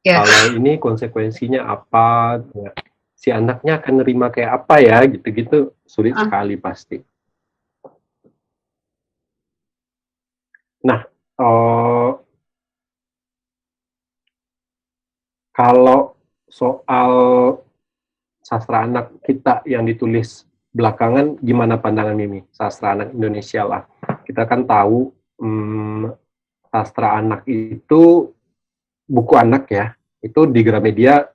Kalau ini konsekuensinya apa, si anaknya akan nerima kayak apa ya, gitu-gitu, sulit sekali pasti. Nah, kalau soal sastra anak kita yang ditulis belakangan, gimana pandangan Mimi? Sastra anak Indonesia lah. Kita kan tahu sastra anak itu buku anak ya, itu di Gramedia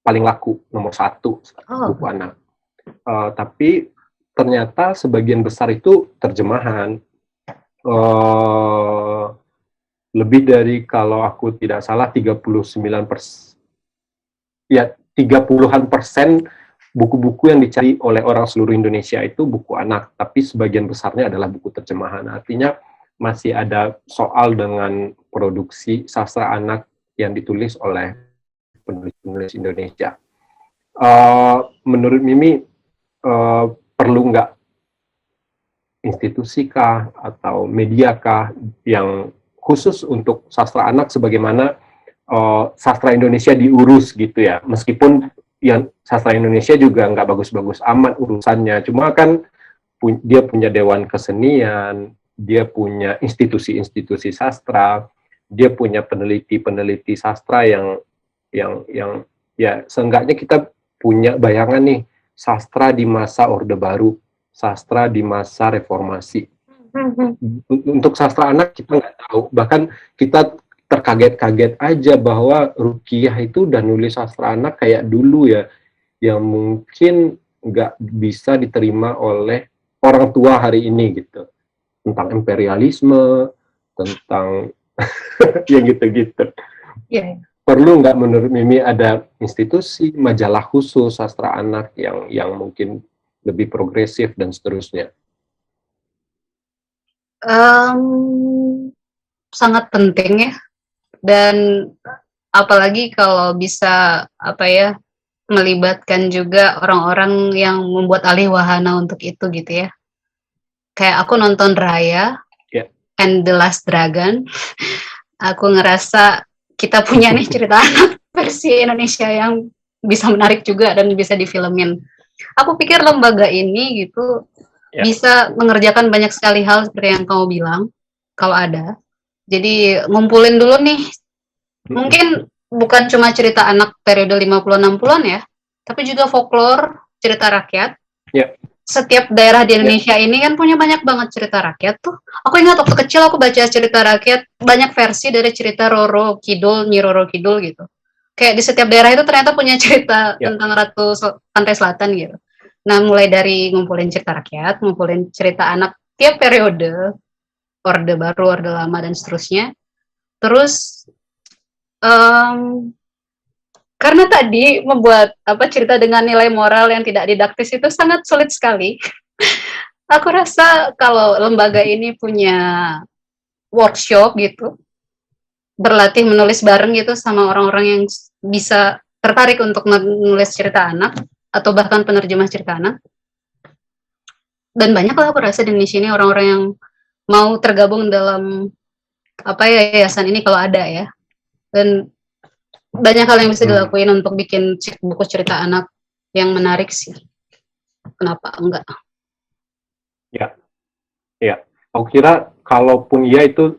paling laku, nomor 1 Oh. buku anak. Tapi ternyata sebagian besar itu terjemahan. Lebih dari, kalau aku tidak salah, 39%, ya 30-an% buku-buku yang dicari oleh orang seluruh Indonesia itu buku anak, tapi sebagian besarnya adalah buku terjemahan. Artinya masih ada soal dengan produksi sastra anak yang ditulis oleh penulis-penulis Indonesia. Menurut Mimi, perlu nggak institusi kah atau media kah yang khusus untuk sastra anak, sebagaimana sastra Indonesia diurus gitu ya, meskipun yang sastra Indonesia juga nggak bagus-bagus amat urusannya, cuma kan dia punya dewan kesenian, dia punya institusi-institusi sastra, dia punya peneliti-peneliti sastra yang ya seenggaknya kita punya bayangan nih, sastra di masa Orde Baru, sastra di masa Reformasi. Untuk sastra anak kita nggak tahu, bahkan kita terkaget-kaget aja bahwa Rukiah itu udah nulis sastra anak kayak dulu ya, yang mungkin nggak bisa diterima oleh orang tua hari ini gitu, tentang imperialisme, tentang yang gitu-gitu. Yeah. Perlu nggak menurut Mimi ada institusi, majalah khusus sastra anak yang mungkin lebih progresif dan seterusnya? Sangat penting ya, dan apalagi kalau bisa melibatkan juga orang-orang yang membuat alih wahana untuk itu gitu ya. Kayak aku nonton Raya and the Last Dragon, aku ngerasa kita punya nih cerita anak versi Indonesia yang bisa menarik juga dan bisa difilmin. Aku pikir lembaga ini gitu bisa mengerjakan banyak sekali hal seperti yang kamu bilang, kalau ada. Jadi ngumpulin dulu nih, mungkin bukan cuma cerita anak periode 50-60an ya, tapi juga folklore, cerita rakyat. Setiap daerah di Indonesia ini kan punya banyak banget cerita rakyat tuh. Aku ingat waktu kecil aku baca cerita rakyat, banyak versi dari cerita Roro Kidul, Nyi Roro Kidul gitu. Kayak di setiap daerah itu ternyata punya cerita tentang Ratu Pantai Selatan gitu. Nah, mulai dari ngumpulin cerita rakyat, ngumpulin cerita anak tiap periode, Orde Baru, Orde Lama, dan seterusnya. Terus, karena tadi membuat cerita dengan nilai moral yang tidak didaktis itu sangat sulit sekali. Aku rasa kalau lembaga ini punya workshop gitu, berlatih menulis bareng gitu sama orang-orang yang bisa tertarik untuk menulis cerita anak, atau bahkan penerjemah cerita anak. Dan banyak lah aku rasa di Indonesia ini orang-orang yang mau tergabung dalam yayasan ini kalau ada ya. Dan banyak hal yang bisa dilakuin untuk bikin buku cerita anak yang menarik sih. Kenapa enggak? Ya. Aku kira kalaupun iya itu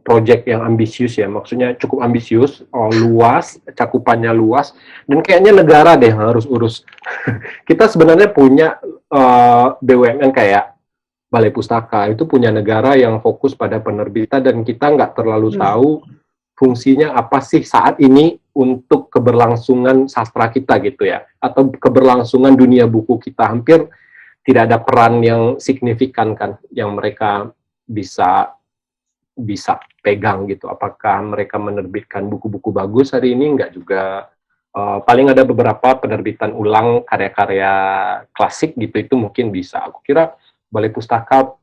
project yang ambisius ya, maksudnya cukup ambisius, luas, cakupannya luas, dan kayaknya negara deh yang harus urus. Kita sebenarnya punya BUMN kayak Balai Pustaka, itu punya negara yang fokus pada penerbitan, dan kita nggak terlalu tahu fungsinya apa sih saat ini untuk keberlangsungan sastra kita gitu ya, atau keberlangsungan dunia buku kita. Hampir tidak ada peran yang signifikan kan yang mereka bisa pegang gitu. Apakah mereka menerbitkan buku-buku bagus hari ini? Enggak juga. Paling ada beberapa penerbitan ulang karya-karya klasik gitu, itu mungkin bisa. Aku kira Balai Pustaka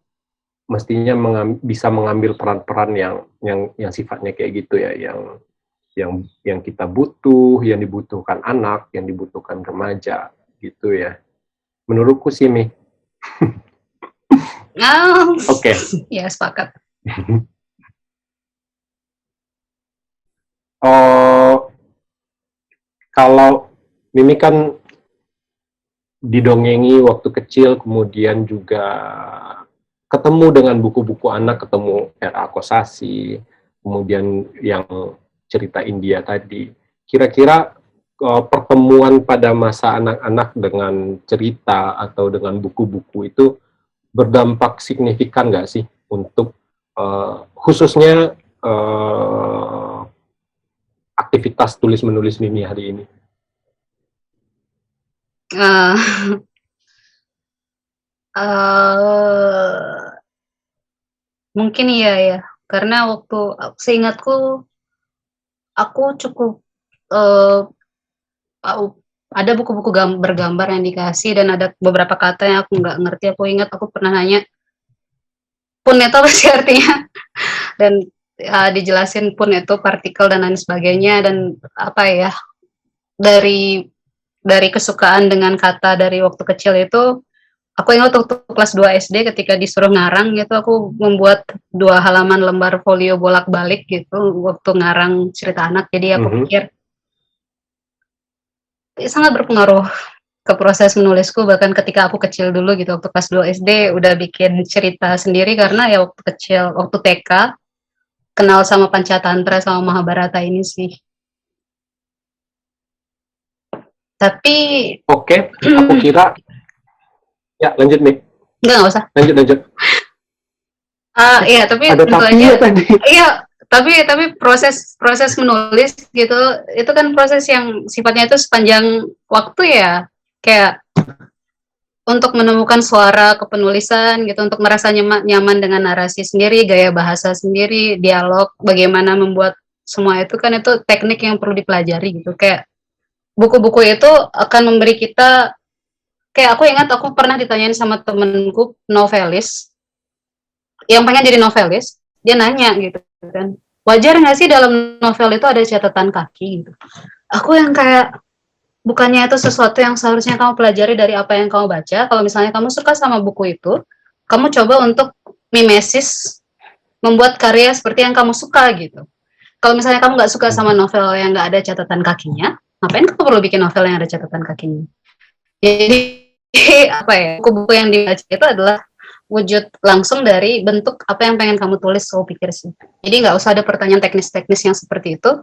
mestinya bisa mengambil peran-peran yang sifatnya kayak gitu ya, yang kita butuh, yang dibutuhkan anak, yang dibutuhkan remaja gitu ya. Menurutku sih, Mi. Oke. Ya, sepakat. Kalau Mimi kan didongengi waktu kecil, kemudian juga ketemu dengan buku-buku anak, ketemu R.A. Kosasi, kemudian yang cerita India tadi. Kira-kira pertemuan pada masa anak-anak dengan cerita atau dengan buku-buku itu berdampak signifikan nggak sih untuk khususnya aktivitas tulis-menulis Mimi hari ini? Eh, eh, Mungkin iya ya, karena waktu seingatku aku cukup eh, ada buku-buku bergambar yang dikasih dan ada beberapa kata yang aku nggak ngerti. Aku ingat aku pernah nanya pun itu apa sih artinya, dan dijelasin pun itu partikel dan lain sebagainya, dan apa ya, dari kesukaan dengan kata dari waktu kecil itu. Aku ingat waktu kelas 2 SD ketika disuruh ngarang gitu, aku membuat 2 halaman lembar folio bolak-balik gitu waktu ngarang cerita anak. Jadi aku pikir sangat berpengaruh ke proses menulisku, bahkan ketika aku kecil dulu gitu, waktu kelas 2 SD udah bikin cerita sendiri, karena ya waktu kecil, waktu TK, kenal sama Pancatantra sama Mahabharata ini sih. Tapi Oke, aku kira ya lanjut nih. nggak usah. Lanjut. Iya, tapi Ada tentu tapi aja. ya tadi. Iya, tapi proses menulis gitu, itu kan proses yang sifatnya itu sepanjang waktu ya. Kayak untuk menemukan suara kepenulisan gitu, untuk merasa nyaman dengan narasi sendiri, gaya bahasa sendiri, dialog, bagaimana membuat semua itu kan itu teknik yang perlu dipelajari gitu. Kayak buku-buku itu akan memberi kita, kayak aku ingat aku pernah ditanyain sama temenku novelis yang pengen jadi novelis, dia nanya gitu kan, wajar nggak sih dalam novel itu ada catatan kaki gitu. Aku yang kayak, bukannya itu sesuatu yang seharusnya kamu pelajari dari apa yang kamu baca. Kalau misalnya kamu suka sama buku itu, kamu coba untuk mimesis, membuat karya seperti yang kamu suka gitu. Kalau misalnya kamu nggak suka sama novel yang nggak ada catatan kakinya, ngapain kamu perlu bikin novel yang ada catatan kakinya? Jadi apa ya, buku-buku yang dibaca itu adalah wujud langsung dari bentuk apa yang pengen kamu tulis, aku pikir sih. Jadi nggak usah ada pertanyaan teknis-teknis yang seperti itu.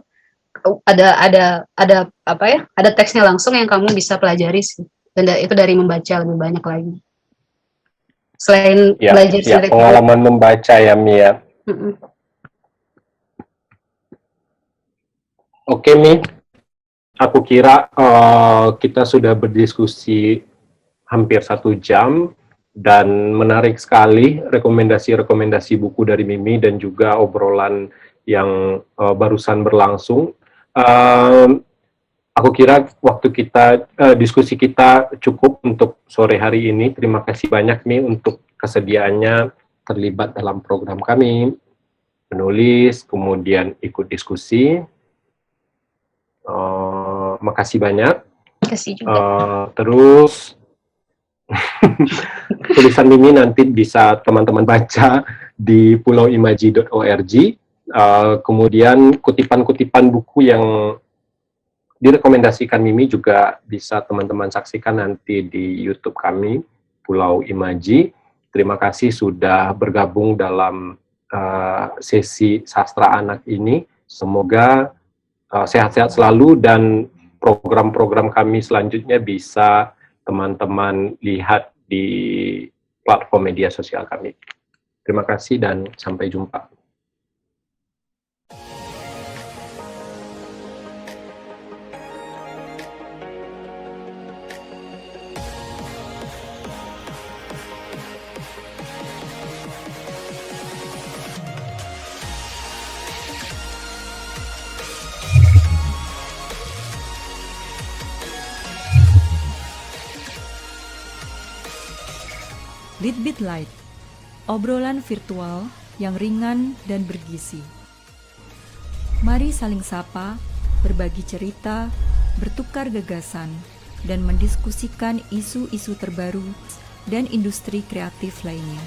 Ada apa ya? Ada teksnya langsung yang kamu bisa pelajari sih. Dan itu dari membaca lebih banyak lagi. Selain belajar sendiri. Pengalaman membaca ya, Mia. Oke, Mi. Aku kira kita sudah berdiskusi hampir 1 jam, dan menarik sekali rekomendasi-rekomendasi buku dari Mimi dan juga obrolan yang barusan berlangsung. Aku kira waktu kita, diskusi kita cukup untuk sore hari ini. Terima kasih banyak Mi untuk kesediaannya terlibat dalam program kami, menulis, kemudian ikut diskusi. Makasih banyak. Makasih juga. Terus tulisan Mimi nanti bisa teman-teman baca di pulauimaji.org. Kemudian kutipan-kutipan buku yang direkomendasikan Mimi juga bisa teman-teman saksikan nanti di YouTube kami, Pulau Imaji. Terima kasih sudah bergabung dalam sesi Sastra Anak ini. Semoga sehat-sehat selalu, dan program-program kami selanjutnya bisa teman-teman lihat di platform media sosial kami. Terima kasih dan sampai jumpa. Litbit Light, obrolan virtual yang ringan dan bergizi. Mari saling sapa, berbagi cerita, bertukar gagasan, dan mendiskusikan isu-isu terbaru dan industri kreatif lainnya.